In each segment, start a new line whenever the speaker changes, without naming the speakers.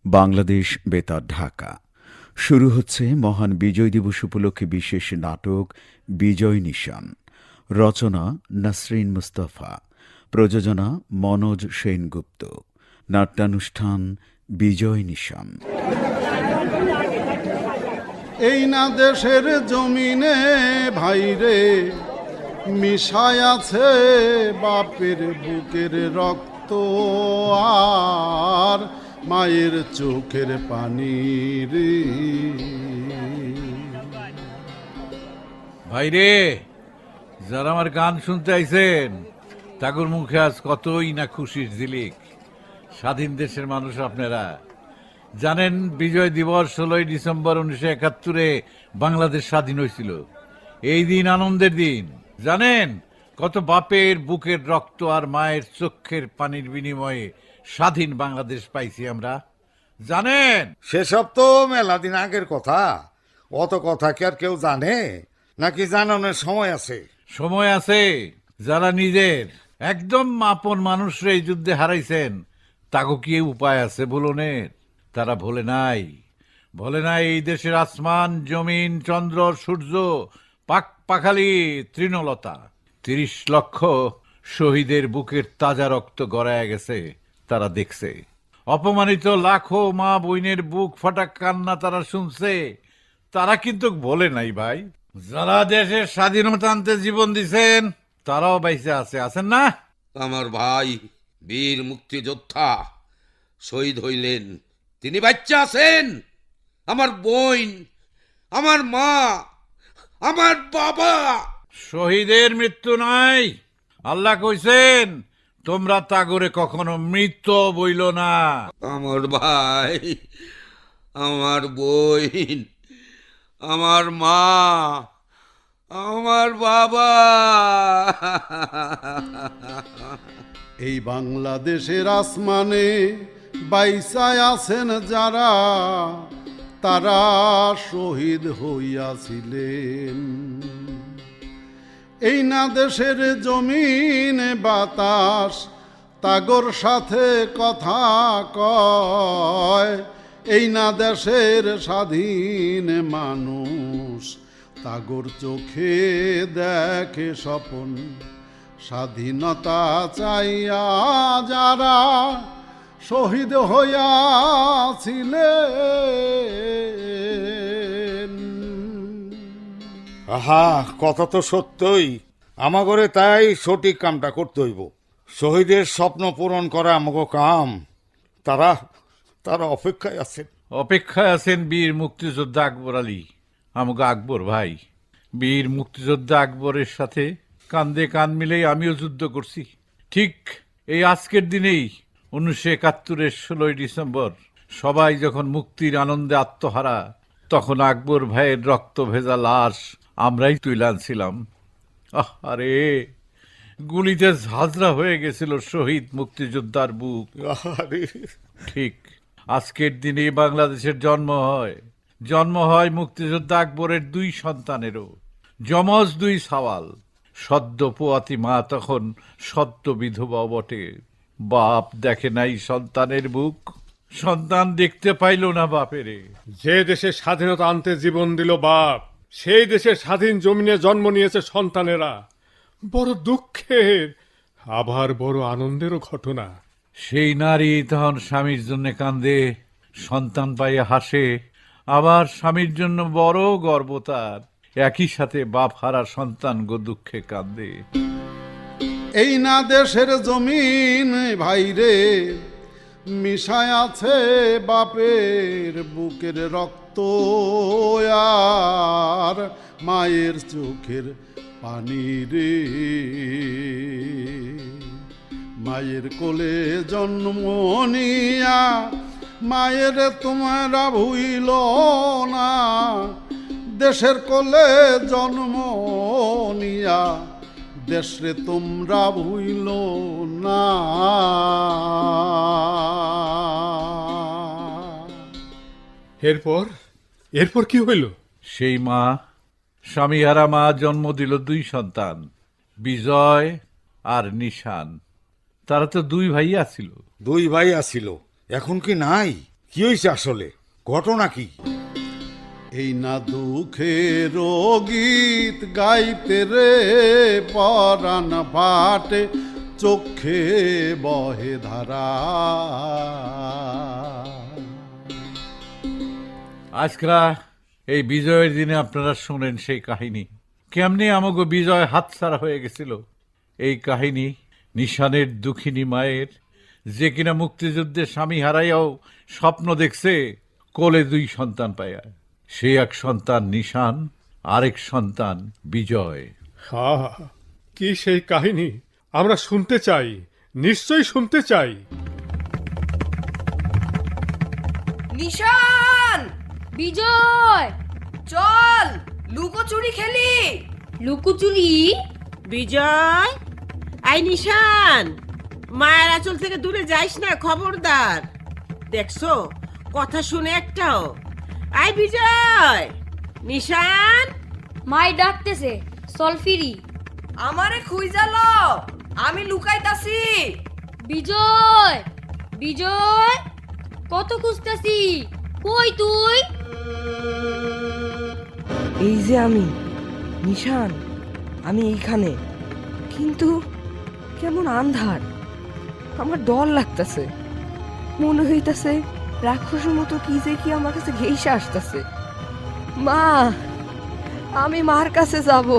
বাংলাদেশ বেতার ঢাকা। শুরু হচ্ছে মহান বিজয় দিবস উপলক্ষে বিশেষ নাটক বিজয় নিশান। রচনা নাসরিন মুস্তাফা, প্রযোজনা মনোজ সেনগুপ্ত। নাট্যানুষ্ঠান বিজয় নিশান।
এই না দেশের জমিনে ভাইরে মিশায় আছে বাপের বুকের রক্ত আর মায়ের চোখের পানি রে।
ভাইরে, যারা আমার গান শুনতে আইছেন তাগর মুখে আজ কতই না খুশির ঝিলিক। স্বাধীন দেশের মানুষ আপনারা জানেন, বিজয় দিবস 16 ডিসেম্বর 1971-এ বাংলাদেশ স্বাধীন হয়েছিল। এই দিন আনন্দের দিন। জানেন কত বাপের বুকের রক্ত আর মায়ের চোখের পানির বিনিময়ে স্বাধীন বাংলাদেশ পাইছি আমরা। জানেন
সেসব তো মেলা দিন আগের কথা। অত কথা কি আর কেউ জানে নাকি জানানোর সময় আছে?
সময় আছে। যারা নিজের একদম আপন মানুষরা এই যুদ্ধে হারাইছেন তাকে কি উপায় আছে বলনের? তারা ভোলে নাই এই দেশের আসমান, জমিন, চন্দ্র, সূর্য, পাক পাখালি, তৃণলতা। 30 লক্ষ শহীদের বুকের তাজা রক্ত গড়ায় গেছে, তারা দেখছে। অপমানিত লাখো মা বোনের বুক ফাটা কান্না তারা শুনছে, তারা কিন্তু ভোলে নাই ভাই। যারা দেশের স্বাধীনতা আনতে জীবন দিছেন তারাও বাইসে আছেন না?
আমার ভাই বীর মুক্তিযোদ্ধা শহীদ হইলেন, তিনি বাচ্চা আছেন। আমার বোন, আমার মা, আমার বাবা।
শহীদের মৃত্যু নাই। আল্লাহ কইছেন তোমরা তাগরে কখনো মৃত্যু বইল না।
আমার ভাই, আমার বোন, আমার মা, আমার বাবা।
এই বাংলাদেশের আসমানে বাইসায় আছেন যারা, তারা শহীদ হইয়াছিলেন। এই না দেশের জমিনে বাতাস তাগর সাথে কথা কয়। এই না দেশের স্বাধীন মানুষ তাগর চোখে দেখে স্বপন। স্বাধীনতা চাইয়া যারা শহীদ হইয়াছিলেন।
আহা, কথা তো সত্যই। আমাগরে তাই সঠিক কামটা করতে হইব। শহীদের স্বপ্ন পূরণ করা আমাকে কাম। তারা তারা
অপেক্ষায় আছেন বীর মুক্তিযোদ্ধা আকবর আলী, আমাকে আকবর ভাই। বীর মুক্তিযোদ্ধা আকবরের সাথে কান্দে কান মিলেই আমিও যুদ্ধ করছি। ঠিক এই আজকের দিনেই 1971-এর 16 ডিসেম্বর সবাই যখন মুক্তির আনন্দে আত্মহারা, তখন আকবর ভাইয়ের রক্ত ভেজা লাশ আমরাই তুলে আনছিলাম। আরে গুলিতে ঝাঁঝরা হয়ে গেছিল শহীদ মুক্তিযোদ্ধার বুক। ঠিক আজকের দিনে বাংলাদেশের জন্ম হয় মুক্তিযোদ্ধা আকবরের 2 সন্তানেরও। যমজ 2 সাওয়াল। সদ্য পোয়াতি মা তখন সদ্য বিধবা বটে। বাপ দেখে নাই সন্তানের বুক, সন্তান দেখতে পাইল না বাপেরে।
যে দেশে স্বাধীনতা আনতে জীবন দিল বাপ, সেই দেশের স্বাধীন জমিনে জন্ম নিয়েছে সন্তানেরা। বড় দুঃখের আবার বড় আনন্দেরও ঘটনা।
সেই নারী তখন স্বামীর জন্য কান্দে, সন্তান পাইয়ে হাসে। আবার স্বামীর জন্য বড় গর্ব তার। একই সাথে বাপ হারা সন্তান গো দুঃখে কান্দে।
এই না দেশের জমিন ভাইরে মিশায় আছে বাপের বুকের রক্ত আর মায়ের চোখের পানি রে। মায়ের কোলে জন্ম নিয়া মায়ের তোমরা ভুইল না। দেশের কোলে জন্ম নিয়া দেশরে তোমরা ভুইল না।
এরপর কি হইল?
সেই মা, স্বামীহারা মা জন্ম দিল 2 সন্তান, বিজয় আর নিশান। তারা তো 2 ভাই আছিল।
2 ভাই আছিল, এখন কি নাই? কি হয়েছে আসলে, ঘটনা কি?
এই না দুঃখের গীত গাইতে রে পরাণ ফাটে, চোখে বহে ধারা।
আজকেরা এই বিজয়ের দিনে আপনারা শোনেন সেই কাহিনী, কেমনি আমাকে বিজয় হাতছাড়া হয়ে গেছিল। এই কাহিনী নিশানের দুঃখিনী মায়ের, যে কিনা মুক্তিযুদ্ধে স্বামী হারাইয়াও স্বপ্ন দেখছে কোলে 2 সন্তান পায়া। সে এক সন্তান নিশান, আরেক সন্তান বিজয়।
হা, কি সেই কাহিনী! আমরা শুনতে চাই, নিশ্চয়ই শুনতে চাই।
নিশান,
বিজয়,
চল লুকোচুরি খেলি।
লুকোচুরি?
বিজয়, আই নিশান, মায়ের আঁচল থেকে দূরে যাইস না, খবরদার। দেখছো, কথা শুনে একটাও। আই বিজয়, নিশান,
মাই ডাকতেছে, চল ফিরি।
আমারে খুঁজালো, আমি লুকাইতাছি।
বিজয়, বিজয়, কত খুঁজতাছি, কই তুই?
এই যে আমি, নিশান, আমি এইখানে, কিন্তু কেমন আন্ধার, আমার ডর লাগতেছে। মনে হইতাছে রাক্ষসের মতো কি যে কি আমার কাছে ঘেইসে আসতেছে। মা, আমি মার কাছে যাব।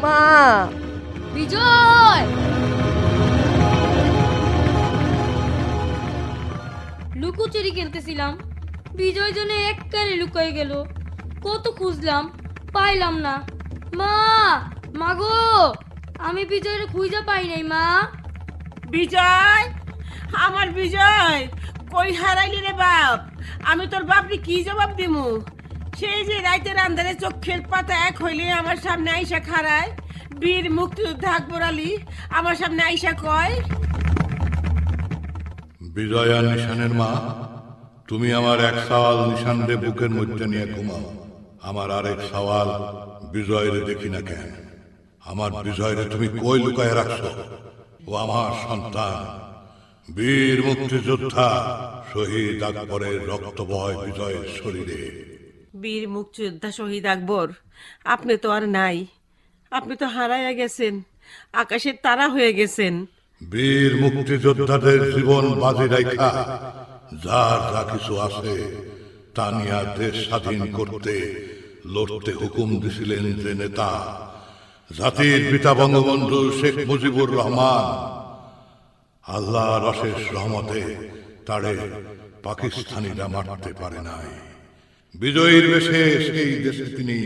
মা,
বিজয়! লুকোচুরি কিনতেছিলাম, বিজয় জন্য এককারে লুকাই গেল। কত খুঁজলাম, পাইলাম না। মা, মাগো, আমি বিজয়ের খুঁজে পাই নাই। মা,
বিজয়, আমার বিজয়, কই হারাইলি রে বাপ? আমি তোর বাপরে কি জবাব দিমু? সেই যে রাইতের আন্ধারে চোখের পাতা এক হইলে আমার সামনে আইসা খাড়ায়, বীর মুক্তিযোদ্ধা আকবর আলী আমার সামনে আইসা কয়,
বিজয়া নিশানের মা, তুমি আমার এক সওয়াল নিশানরে বুকের মধ্যে নিয়ে ঘুমাও, আমার আরেক সওয়াল বিজয়রে দেখি না কেন? আমার বিজয়রে তুমি কই লুকায় রাখছো? ও আমার সন্তান, বীর মুক্তিযোদ্ধা শহীদ আকবরের রক্ত বয় বিজয়ের শরীরে।
বীর মুক্তিযোদ্ধা শহীদ আকবর, আপনি তো আর নাই, আপনি তো হারাইয়া গেছেন, আকাশের তারা হয়ে গেছেন।
বীর মুক্তিযোদ্ধাদের জীবন বাজি রাখা যার যা কিছু আছে তা নিয়ে দেশ স্বাধীন করতে লড়তে হুকুম দিছিলেন যে নেতা, জাতির পিতা বঙ্গবন্ধু শেখ মুজিবুর রহমান, আল্লাহর অশেষ রহমতে তারে পাকিস্তানিরা মারতে পারে নাই। বিজয়ীর বেশে সেই দেশে তিনি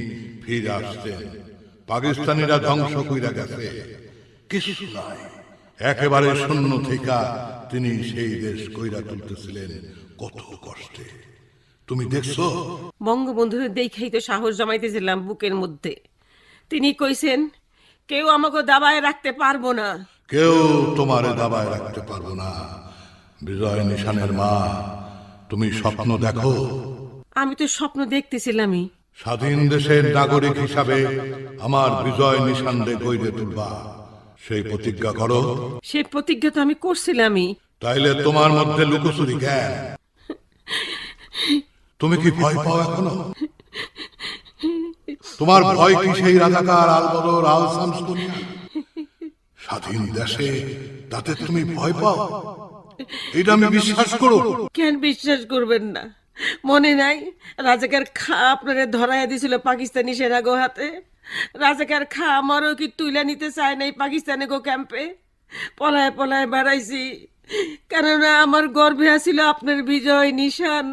ফিরে আসছেন। পাকিস্তানিরা ধ্বংস কইরা গেছে, কিছু নাই, একেবারে শূন্য থেকে তিনি সেই দেশ কইরা তুলতেছিলেন কত কষ্টে। তুমি দেখছো?
বঙ্গবন্ধুর দেখেই তো সাহস জমাইতেছিলাম বুকের মধ্যে। তিনি কইছেন, কেউ আমাকে দাবায় রাখতে পারবো না।
কেউ তোমারে দাবায় রাখতে পারবো না। বিজয় নিশানের মা, তুমি স্বপ্ন দেখো।
আমি তো স্বপ্ন দেখতেছিলামই।
স্বাধীন দেশের নাগরিক হিসাবে আমার বিজয় নিশানরে গইরে তুলবা, সেই প্রতিজ্ঞা করো।
সেই প্রতিজ্ঞা তো আমি করছিলামই।
তাইলে তোমার মধ্যে লুকোচুরি কেন? তুমি কি ভয় পাও এখনো? তোমার ভয় কি সেই রাজাকার আল বদর আল শামসুনিয়া? স্বাধীন দেশে তাতে তুমি ভয় পাও? এটা আমি বিশ্বাস করো?
কেন বিশ্বাস করবেন না? মনে নাই রাজাকার খা আপনারে ধরাইয়া দিছিল পাকিস্তানি সেনা গো হাতে? রাজাকার খা আমারও কি তুইলা নিতে চায় নাই পাকিস্তানে গো ক্যাম্পে? পলায় পলায় বেড়াইছি, কেননা আমার গর্বে আছিল আপনার বিজয় নিশান।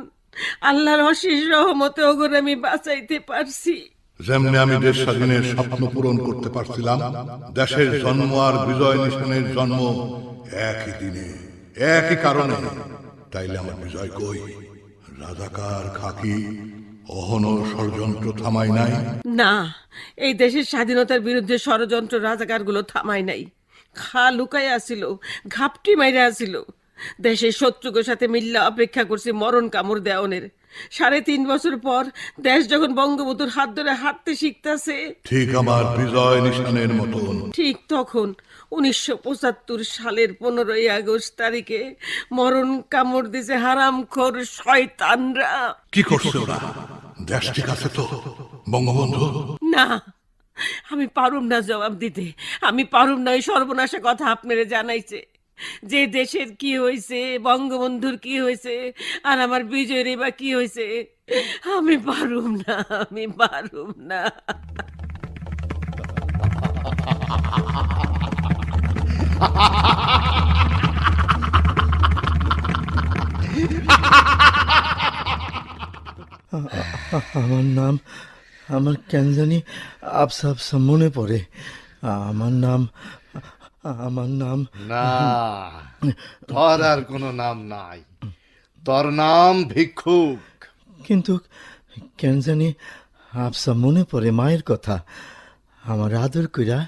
আল্লাহর অশেষ রহমতে ওগরে আমি বাঁচাইতে পারছি।
যেমনি আমি দেশ স্বাধীনের স্বপ্ন পূরণ করতে পারছিলাম, দেশের জন্ম আর বিজয় নিশানের জন্ম একই দিনে, একই কারণে। তাইলে আমার বিজয় কই? রাজাকার খাকি অহনো ষড়যন্ত্র থামাই নাই?
না, এই দেশের স্বাধীনতার বিরুদ্ধে ষড়যন্ত্র রাজাকারগুলো থামায় নাই। খা লুকাই আসিল, ঘাপটি মাইরে আসিল। দেশের শত্রুকের সাথে মিল্লা অপেক্ষা করছি মরণ কামড় দেওয়ানের। 3.5 বছর পর দেশ যখন বঙ্গবন্ধুর হাত ধরে হাঁটতে শিখতেছে,
ঠিক আমার বিজয় নিশানের মতন।
ঠিক তখন 1975 সালের 15ই আগস্ট তারিখে মরণ কামড় দিছে হারামখোর শয়তানরা।
কি করছে ওরা? দেশ ঠিক আছে তো বঙ্গবন্ধু?
না, আমি পারুম না জবাব দিতে। আমি পারুম না ওই সর্বনাশা কথা আপনারে জানাইছে। যে দেশের কি হয়েছে, বঙ্গবন্ধুর কি হয়েছে, আর আমার বিজয়ের বা কি হয়েছে, আমি পারুম না, আমি পারুম না।
আমার নাম, আমার কেন জানি আবসা আবসা মনে পড়ে। আমার নাম
না, তোর আর কোনো নাম নাই। তোর নাম ভিক্ষুক।
কিন্তু কেন জানি আবসা মনে পড়ে মায়ের কথা। আমার আদর কইরা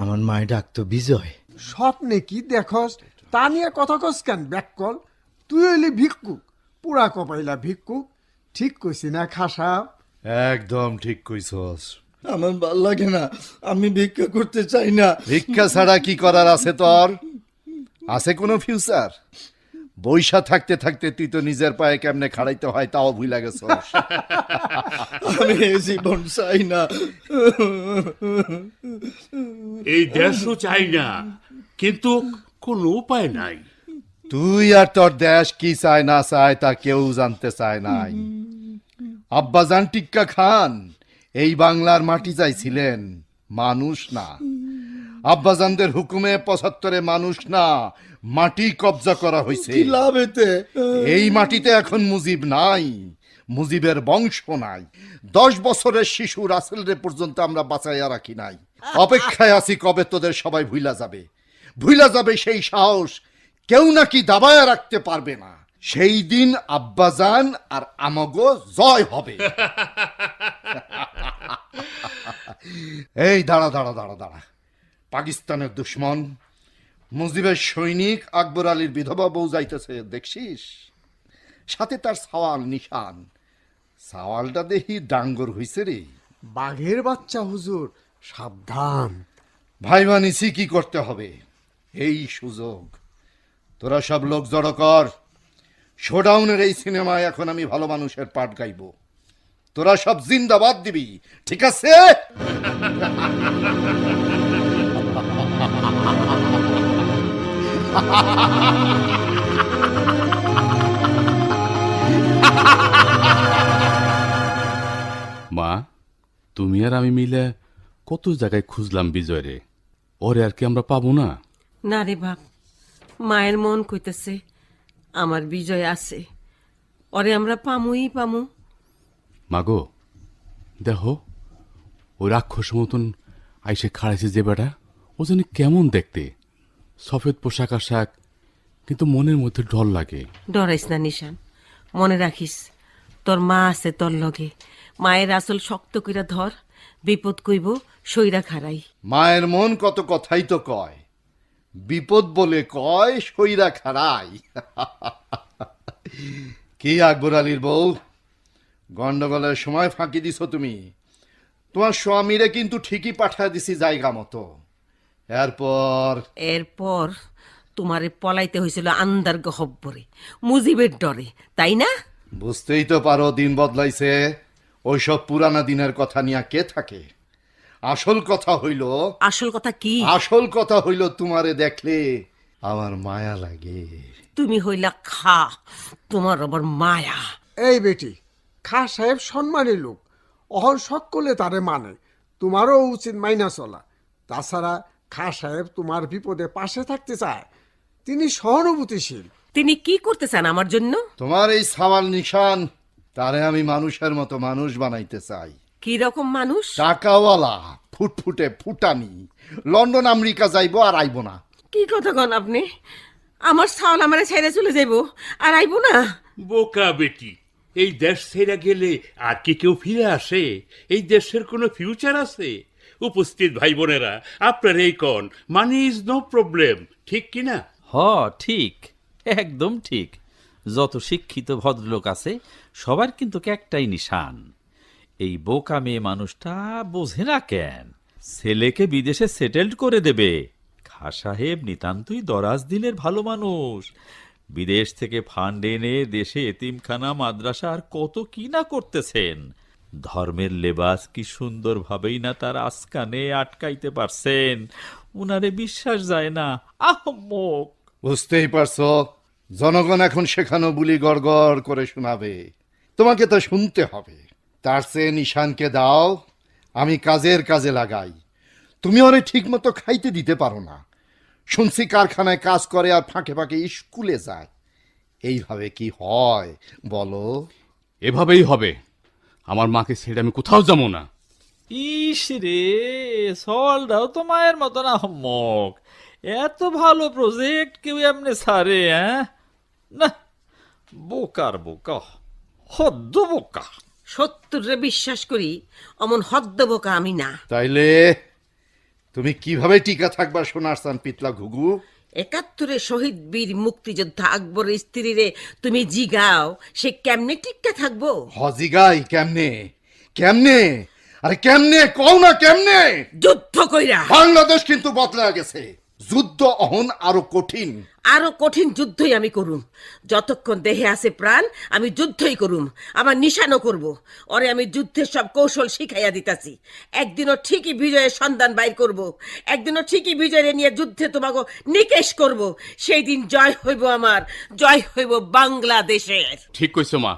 আমার মায়ের ডাকতো বিজয়।
স্বপ্নে কি দেখস তা নিয়ে কথা কস কেন ব্যাককল? তুই হইলি ভিক্ষুক, পুরা কপাইলা ভিক্ষুক। ঠিক কইছি না খাসা?
একদম ঠিক কইছস।
আমার ভাল লাগে না, আমি ভিক্ষা করতে চাই না।
ভিক্ষা ছাড়া কি করার আছে তোর? আছে কোনো ফিউচার? বৈশা থাকতে থাকতে তুই তো নিজের পায়ে কেমনে খাড়াইতে হয় তাও ভুলে গেছস।
আমি এই জীবন চাই না।
এই দেশও চাই না, কিন্তু কোনো উপায় নাই।
তুই আর তোর দেশ কি চায় না চায় তা কেউ জানতে চায় নাই। আব্বাজান টিক্কা খান এই বাংলার মাটি চাইছিলেন, মানুষ না। আব্বাজানদের হুকুমে 75-এ মানুষ না, মাটি কবজা করা হয়েছে।
কি লাভ এতে?
এই মাটিতে এখন মুজিব নাই, মুজিবের বংশ নাই। 10 বছরের শিশু রাসেলরে পর্যন্ত আমরা বাঁচাইয়া রাখি নাই। অপেক্ষায় আছি কবে তোদের সবাই ভুইলা যাবে। ভুইলা যাবে সেই সাহস কেউ নাকি দাবায়া রাখতে পারবে না। সেই দিন আব্বাজান আর আমাগো জয় হবে। এই দাঁড়া দাঁড়া দাঁড়া দাঁড়া, পাকিস্তানের দুশ্মন মুজিবের সৈনিক আকবর আলীর বিধবা বউ যাইতেছে দেখছিস? সাথে তার সওয়াল নিশান। সওয়ালটা দেখি ডাঙ্গর হইছে রে।
বাঘের বাচ্চা হুজুর, সাবধান।
ভাইবা নিছি কি করতে হবে। এই সুযোগ তোরা সব লোক জড়ো কর। শোডাউনের এই সিনেমায় এখন আমি ভালো মানুষের পাঠ গাইব। তোরা সব জিন্দাবাদ দিবি, ঠিক আছে?
মা, তুমি আর আমি মিলে কত জায়গায় খুঁজলাম বিজয়রে, ওরে আর কি আমরা পাবো না?
না রে বাপ, মায়ের মন কইতেছে আমার বিজয় আছে, ওরে আমরা পামুই পামু।
মাগো, দেখো ওই রাক্ষস মতন আইসে খাড়াইছে যে বেটা, ও জানি কেমন দেখতে, সফেদ পোশাক আশাক, কিন্তু মনের মধ্যে ডর লাগে।
ডরাইস না নিশান, মনে রাখিস তোর মা আছে তোর লগে। মায়ের আসল শক্ত কইরা ধর, বিপদ কইব সইরা খারাই।
মায়ের মন কত কথাই তো কয়, বিপদ বলে কয় সইরা খারাই। কি আকবর আলীর বউ, গন্ডগোলের সময় ফাঁকি দিছ তুমি। তোমার স্বামীরে কিন্তু ঠিকই পাঠা দিছি জায়গা মতো।
এরপর তোমারে পলাইতে হয়েছিল আন্দার গহব্বরে, মুজিবের ডরে, তাই না?
বুঝতেই তো পারো দিন বদলাইছে। ওইসব পুরানা দিনের কথা নিয়ে কে থাকে? আসল কথা হইল,
আসল কথা কি?
আসল কথা হইল তোমারে দেখলে আমার মায়া লাগে।
তুমি হইলা খা, তোমার আবার মায়া।
এই বেটি, খা সাহেব সম্মানী লোক, অহন সকলে তারে মানে। তোমারও উচিত মাইনা চলা। তাছাড়া খা সাহেব তোমার বিপদে পাশে থাকতে চায়, তিনি সহানুভূতিশীল।
তিনি কি করতে চান আমার জন্য?
তোমার এই সাওয়াল নিশান, তারে আমি মানুষের মতো মানুষ বানাইতে চাই।
কি রকম মানুষ?
টাকাওয়ালা, ফুটফুটে ফুটানি, লন্ডন আমেরিকা যাইব আর আইব না।
কি কথা কন আপনি? আমার ছাওয়াল আমারে ছেড়ে চলে যাইব আর আইব না?
বোকা বেটি, এই দেশ ছেড়ে গেলে আর কি কেউ ফিরে আসে? এই দেশের কোনো ফিউচার আছে? উপস্থিত ভাই বোনেরা, আপনার এই কন, মানি ইজ নো প্রবলেম, ঠিক কিনা?
ঠিক। একদম ঠিক। যত শিক্ষিত ভদ্রলোক আছে সবার কিন্তু একটাই নিশান, এই বোকা মেয়ে মানুষটা বোঝে না কেন ছেলেকে বিদেশে সেটেলড করে দেবে। খাঁ সাহেব নিতান্তই দরাজ দিলের ভালো মানুষ, বিদেশ থেকে ফান্ড এনে দেশে এতিমখানা মাদ্রাসা আর কত কি না করতেছেন। ধর্মের লেবাস কি সুন্দরভাবেই না তার আসকানে আটকাইতে পারছেন, উনারে বিশ্বাস যায় না। আহম্মক!
বুঝতেই পারছো, জনগণ এখন সেখানেও বুলি গড় করে শোনাবে, তোমাকে তো শুনতে হবে। তার চেয়ে নিশানকে দাও, আমি কাজে লাগাই। তুমি ওরে ঠিক মতো খাইতে দিতে পারো না, শুনছি কারখানায় কাজ করে আর ফাঁকে ফাঁকে স্কুলে যায়। এইভাবে কি হয় বলো?
এভাবেই হবে। আমার মাকে ছেড়ে আমি কোথাও যাবো না।
ইস রে, সলটাও তো মায়ের মতন আহম্মক। এত ভালো প্রজেক্ট কেউ এমনি সারে? না, বোকার বোকা, হদ্দ বোকা।
70 বিশ্বাস করি, অমন হদ্দ বোকা আমি না।
তাইলে তুমি কিভাবে টিকা থাকবা সোনার চান পিতলা ঘুঘু?
71 শহীদ বীর মুক্তিযোদ্ধা আকবরের স্ত্রীরে তুমি জিগাও, সে কেমনে টিক্কা থাকবো?
হজিগাই কেমনে কেমনে? আরে কেমনে কও না, কেমনে?
যুদ্ধ কইরা।
বাংলাদেশ কিন্তু বদলা গেছে, যুদ্ধ অহন আরো কঠিন।
আরো কঠিন যুদ্ধই আমি করুম। যতক্ষণ দেহে আছে প্রাণ আমি যুদ্ধই করুম, আমার নিশানও করব। ওরে আমি যুদ্ধের সব কৌশল শিখাইয়া দিতাছি। একদিনও ঠিকই বিজয়ের সন্ধান বাইর করব, একদিনও ঠিকই বিজয়ের নিয়ে যুদ্ধে তোমাকে নিকেশ করব। সেই দিন জয় হইব আমার, জয় হইব বাংলাদেশের।
ঠিক কইছো মা,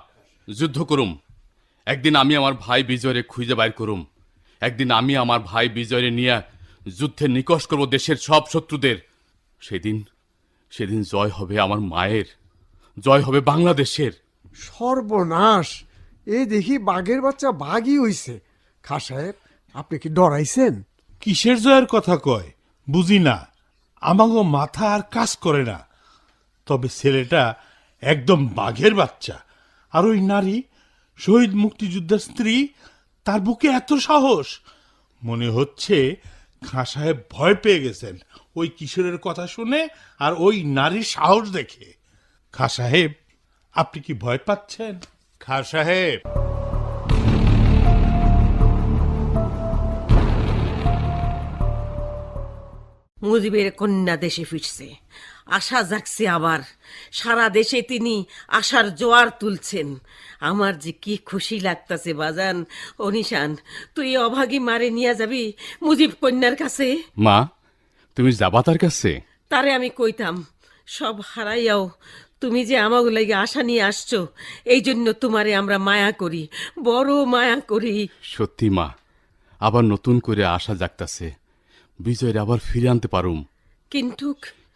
যুদ্ধ করুম। একদিন আমি আমার ভাই বিজয়রে খুঁজে বাইর করুম। একদিন আমি আমার ভাই বিজয়রে নিয়ে যুদ্ধে নিকশ করব দেশের সব শত্রুদের। সেদিন জয় হবে আমার মায়ের, জয় হবে বাংলাদেশের।
সর্বনাশ! এই দেখি বাঘের বাচ্চা বাঘই হইছে। খাঁ সাহেব, আপনি কি ডরাইছেন?
কিসের জয়ের কথা কয় বুঝি না, আমাগো মাথা আর কাজ করে না। তবে ছেলেটা একদম বাঘের বাচ্চা। আর ওই নারী শহীদ মুক্তিযোদ্ধার স্ত্রী, তার বুকে এত সাহস! মনে হচ্ছে খাঁ সাহেব ভয় পেয়ে গেছেন ওই কিশোরের কথা শুনে আর ওই নারীর সাহস দেখে। খাঁ সাহেব, আপনি কি ভয় পাচ্ছেন? খাঁ সাহেব!
মুজিবের কন্যা দেশে ফিরছে, আশা জাগছে আবার। সারা দেশে তিনি আশার জোয়ার তুলছেন। আমার যে কি খুশি লাগতাছে বাজান। ও নিশান, তুই অভাগী মারে নিয়ে যাবি মুজিব কন্যার কাছে?
মা, তুমি যাবা তার কাছে?
তারে আমি কইতাম, সব হারাইয়াও তুমি যে আমাকে লাগে আশা নিয়ে আসছো, এই জন্য তোমারে আমরা মায়া করি, বড় মায়া করি।
সত্যি মা, আবার নতুন করে আশা জাগতাছে বিজয়ের আবার ফিরে আনতে পারুম।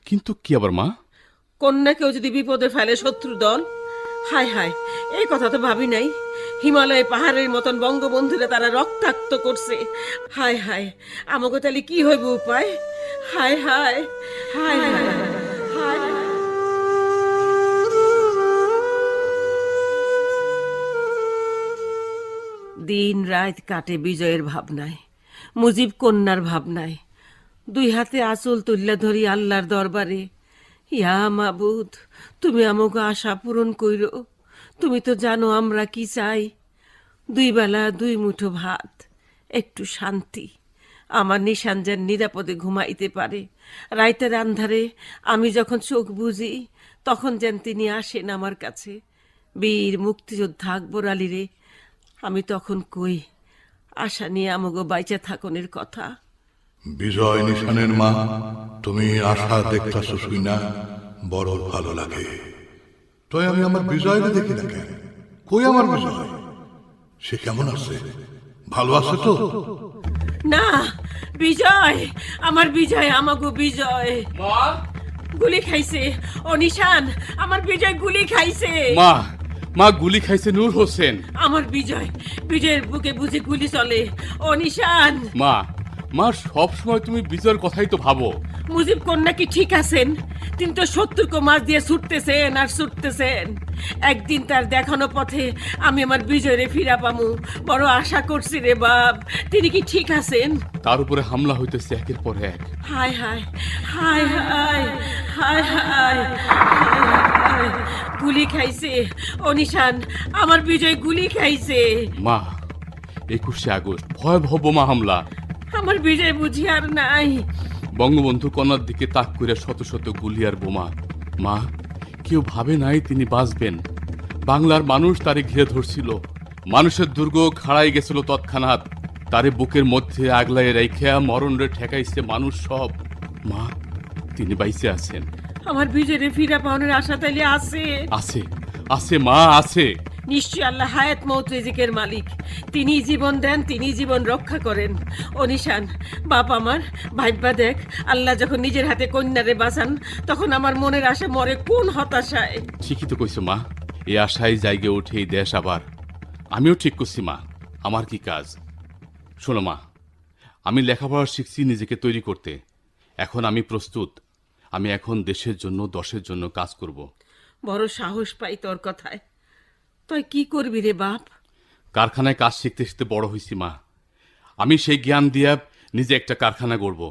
কিন্তু
কি আবার মা?
কন্যাকেও যদি বিপদে ফেলে শত্রু দল? হায় হায়, এই কথা তো ভাবি নাই। হিমালয় পাহাড়ের মতন বঙ্গবন্ধুরা তারা রক্তাক্ত করছে। হায় হায়, আমাকে তাহলে কি হইব উপায়? হায় হায় হায় হায় হায়। দিন রাত কাটে বিজয়ের ভাবনায়, মুজিব কন্যার ভাবনায়। দুই হাতে আঁচল তুল্লা ধরি আল্লাহর দরবারে, ইয়া মাবুদ, তুমি আমাকে আশা পূরণ কইরো। তুমি তো জানো আমরা কি চাই। 2 বেলা 2 মুঠো ভাত, একটু শান্তি। আমার নিশান যেন নিরাপদে ঘুমাইতে পারে। রাইতের আন্ধারে আমি যখন চোখ বুঝি, তখন যেন তিনি আসেন আমার কাছে। বীর মুক্তিযোদ্ধা আকবর আলী রে, আমি তখন কই আশা নিয়ে আমাকে বাইচা থাকনের কথা।
বিজয় নিশানের মা, তুমি আশা দেখতাছ শুই না, বড় ভালো লাগে। তাই আমি আমার বিজয়কে দেখি না কেন? কই আমার বিজয়? সে কেমন আছে? ভালো আছে তো?
না, বিজয়, আমার বিজয়, আমাগো বিজয় গুলি খাইছে। ও নিশান, আমার বিজয় গুলি খাইছে।
মা গুলি খাইছে নূর হোসেন।
আমার বিজয়ের বুকে বুঝি গুলি চলে। ও নিশান!
মা সব সময় তুমি বিজয়ের কথাই তো ভাবো।
মুজিব কন্যা কি ঠিক আছেন? তিনি তো শত্রুকে মাছ দিয়ে ছুটতেছেন আর ছুটতেছেন। একদিন তার দেখানো পথে আমি আমার বিজয়রে ফিরা পামু, বড় আশা করছি রে বাপ। তিনি কি ঠিক আছেন?
তার উপরে হামলা হইতেছে একের পর এক।
হায় হায় হায় হায় হায় হায়। গুলি খাইছে। ও নিশান, আমার বিজয় গুলি খাইছে।
মা 21শে আগস্ট ভয়াবহ বোমা হামলা।
আমার বিজয় বুঝি আর নাই।
বঙ্গবন্ধু কন্যার দিকে তাক করে শত শত গুলি আর বোমা। মা, কেউ ভাবে নাই তিনি বাঁচবেন। বাংলার মানুষ তারে ঘিরে ধরছিল। মানুষের দুর্গ খাড়াই গেছিল তৎক্ষণাৎ। তারে বুকের মধ্যে আগলায় রেখে মরণ রে ঠেকাইছে মানুষ সব। মা, তিনি বাইসে আছেন।
আমার বিজয়রে ফিরা পাওয়ার আশা তাইলে আছে।
আছে, আছে মা, আছে।
নিশ্চয় আল্লাহ হায়াত মৌত রিজিকের মালিক। তিনি জীবন দেন, তিনি জীবন রক্ষা করেন। ও নিশান, বাপ আমার ভাইবা দেখ, আল্লাহ যখন নিজের হাতে কন্যারে বাঁচান, তখন আমার মনের আশা মরে কোন হতাশায়।
ঠিকই তো কইছো মা, এই আশায় জায়গা ওঠে এই দেশ আবার। আমিও ঠিক করছি মা, আমার কি কাজ। শোনো মা, আমি লেখাপড়া শিখছি নিজেকে তৈরি করতে। এখন আমি প্রস্তুত। আমি এখন দেশের জন্য, দশের জন্য কাজ করব।
বড় সাহস পাই তোর কথায়। তুই কি করবি রে বাপ?
কারখানায় কাজ শিখতে শিখতে বড় হয়েছি মা। আমি সেই জ্ঞান দিয়ে নিজে একটা কারখানা গড়ব,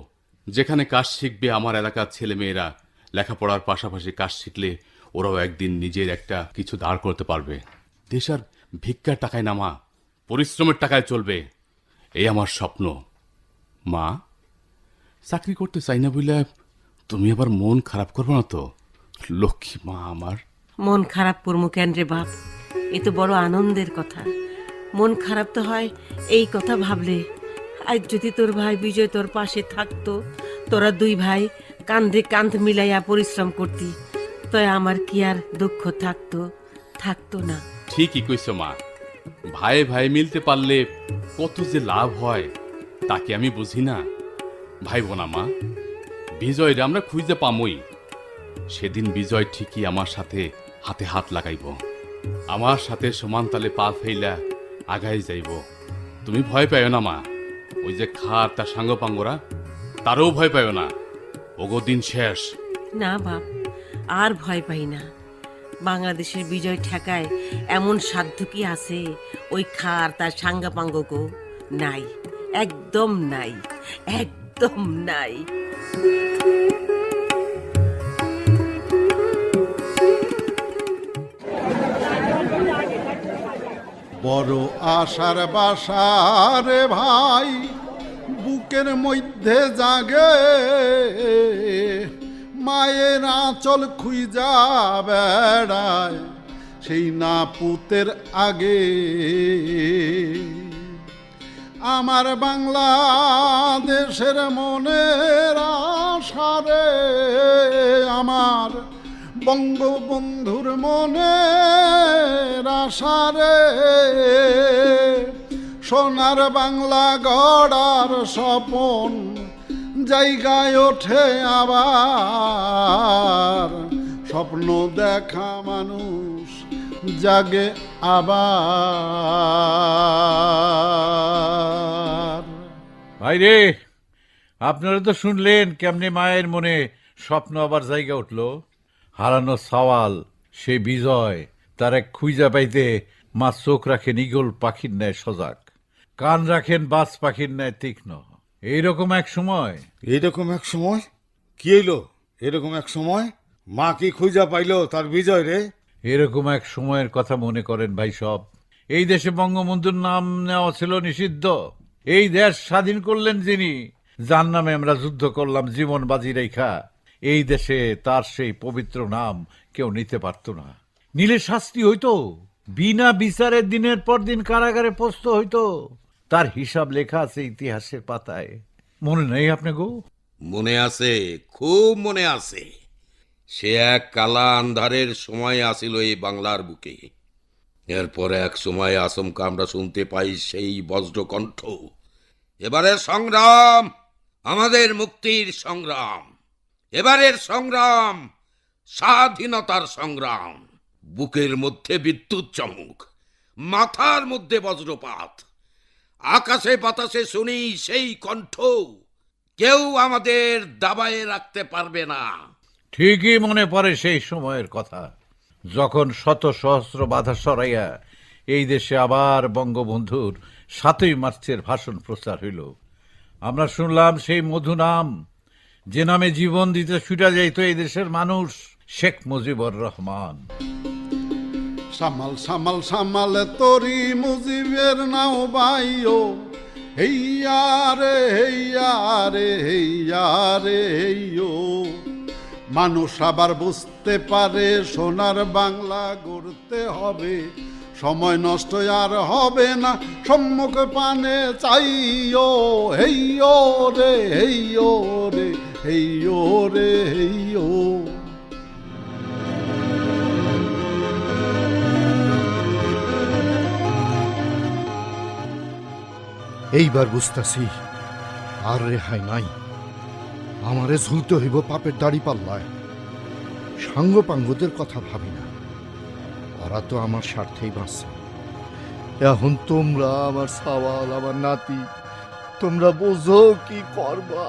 যেখানে কাজ শিখবে আমার এলাকার ছেলে মেয়েরা। লেখাপড়ার পাশাপাশি কাজ শিখলে ওরাও একদিন নিজের একটা কিছু দাঁড় করতে পারবে। দেশ আর ভিক্ষার টাকায় না মা, পরিশ্রমের টাকায় চলবে। এই আমার স্বপ্ন। মা, চাকরি করতে চাই না বলে তুমি আবার মন খারাপ করবে না তো? লক্ষ্মী মা আমার।
মন খারাপ করবো কেন রে বাপ? এ তো বড় আনন্দের কথা। মন খারাপ তো হয় এই কথা ভাবলে। আজ যদি তোর ভাই বিজয় তোর পাশে থাকতো, তোরা দুই ভাই কাঁধে কাঁধ মিলাইয়া পরিশ্রম করতি, তাই আমার কি আর দুঃখ থাকতো? থাকতো না।
ঠিকই কইছো মা, ভাই ভাই মিলতে পারলে কত যে লাভ হয় তাকে আমি বুঝি না। ভাই বোনা মা, বিজয়রে আমরা খুঁজে পামই। সেদিন বিজয় ঠিকই আমার সাথে হাতে হাত লাগাইব, আমার সাথে সমান তালে পা ফেইলা আগাই যাইব। তুমি ভয় পাইও না মা। ওই যে খার তার সাঙ্গপাঙ্গরা, তারও ভয় পাইও না। ওগো দিন শেষ।
না বাপ, আর ভয় পাই না। বাংলাদেশের বিজয় ঠেকায় এমন সাধ্য কি আছে ওই খার তার সাঙ্গাপাঙ্গ গো? নাই, একদম নাই, একদম নাই।
বড় আশার বাসারে ভাই বুকের মধ্যে জাগে, মায়ের আঁচল খুইজা বেড়ায় সেই না পুতের আগে। আমার বাংলাদেশের মনের আশারে, আমার বঙ্গবন্ধুর মনের আশারে, সোনার বাংলা গড়ার স্বপন জায়গায় ওঠে আবার। স্বপ্ন দেখা মানুষ জাগে আবার।
ভাই রে, আপনারা তো শুনলেন কেমনে মায়ের মনে স্বপ্ন আবার জায়গা উঠল। হারানো সওয়াল সেই বিজয়, তার এক খুঁজা পাইতে মা চোখ রাখেন ঈগল পাখির ন্যায় সজাগ, কান রাখেন বাজ পাখির ন্যায় তীক্ষ্ণ। এইরকম এক সময়,
এইরকম এক সময় কি হইল? এরকম এক সময় মা কি খুঁজা পাইল তার বিজয় রে?
এরকম এক সময়ের কথা মনে করেন ভাই সব। এই দেশে বঙ্গবন্ধুর নাম নেওয়া ছিল নিষিদ্ধ। এই দেশ স্বাধীন করলেন যিনি, যার নামে আমরা যুদ্ধ করলাম জীবন বাজি রেখা, এই দেশে তার সেই পবিত্র নাম কেউ নিতে পারত না। নিলে শাস্তি হইতো, বিনা বিচারে দিনের পর দিন কারাগারে পোস্ত হইতো। তার হিসাব লেখা আছে ইতিহাসের পাতায়। মনে নেই আপনি গো?
মনে আছে, খুব মনে আছে। সে এক কালা আন্ধারের সময় আসিল এই বাংলার বুকে। এরপর এক সময় আচমকা আমরা শুনতে পাই সেই বজ্রকণ্ঠ, এবারের সংগ্রাম আমাদের মুক্তির সংগ্রাম, এবারের সংগ্রাম স্বাধীনতার সংগ্রাম। বুকের মধ্যে বিদ্যুৎ চমক, মাথার মধ্যে বজ্রপাত, আকাশে বাতাসে শুনি সেই কণ্ঠ, কেউ আমাদের দাবায়ে রাখতে পারবে না।
ঠিকই মনে পড়ে সেই সময়ের কথা, যখন শত সহস্র বাধা সরাইয়া এই দেশে আবার বঙ্গবন্ধুর ৭ই মার্চের ভাষণ প্রচার হইল। আমরা শুনলাম সেই মধু নাম, যে নামে জীবন দিতে ছুটা যাইত এই দেশের মানুষ, শেখ মুজিবুর রহমান।
সামাল সামাল সামাল তরি মুজিবের নাও বাইও হেইয়া রে হেইয়া রে হেইয়া রে হেইয়ো। মানুষ আবার বুঝতে পারে সোনার বাংলা গড়তে হবে, সময় নষ্ট আর হবে না, সম্মুখে পানে চাইও হেইয়ো রে হেইয়ো রে হেইয়ো রে হেইয়ো। এইবার বুঝতেছি আর রেহাই নাই, আমারে ঝুলতে হইব পাপের দাড়ি পাল্লায়। সাঙ্গ পাঙ্গদের কথা ভাবি না, ওরা তো আমার স্বার্থেই বাঁচছে। এখন তোমরা আমার সওয়াল, আমার নাতি, তোমরা বোঝো কি করবা।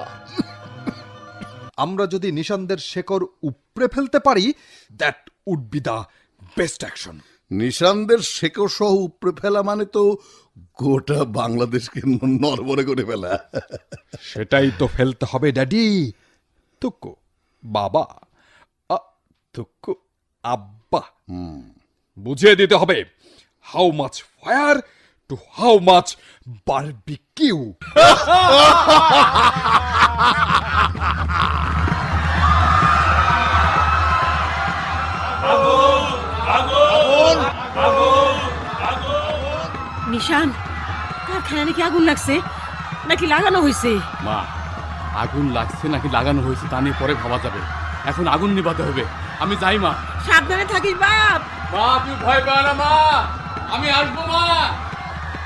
আমরা যদি নিশানদের শেকড় উপড়ে ফেলতে পারি, that would be the best action.
নিশানদের শেকড় সহ উপড়ে ফেলা মানে তো গোটা বাংলাদেশকে নড়বড়ে করে ফেলা।
সেটাই তো ফেলতে হবে ড্যাডি। তুক্কু বাবা, তুক্কু আব্বা, বুঝিয়ে দিতে হবে how much fire to how much barbecue.
Nishan, কারখানা নাকি আগুন লাগছে, নাকি লাগানো হয়েছে?
মা, আগুন লাগছে নাকি লাগানো হয়েছে তা নিয়ে পরে ভাবা যাবে, এখন আগুন নিভাতে হবে। আমি যাই মা।
সাবধানে থাকিস বাপ।
মা তুই ভয় পাও না মা, আমি আসবো মা।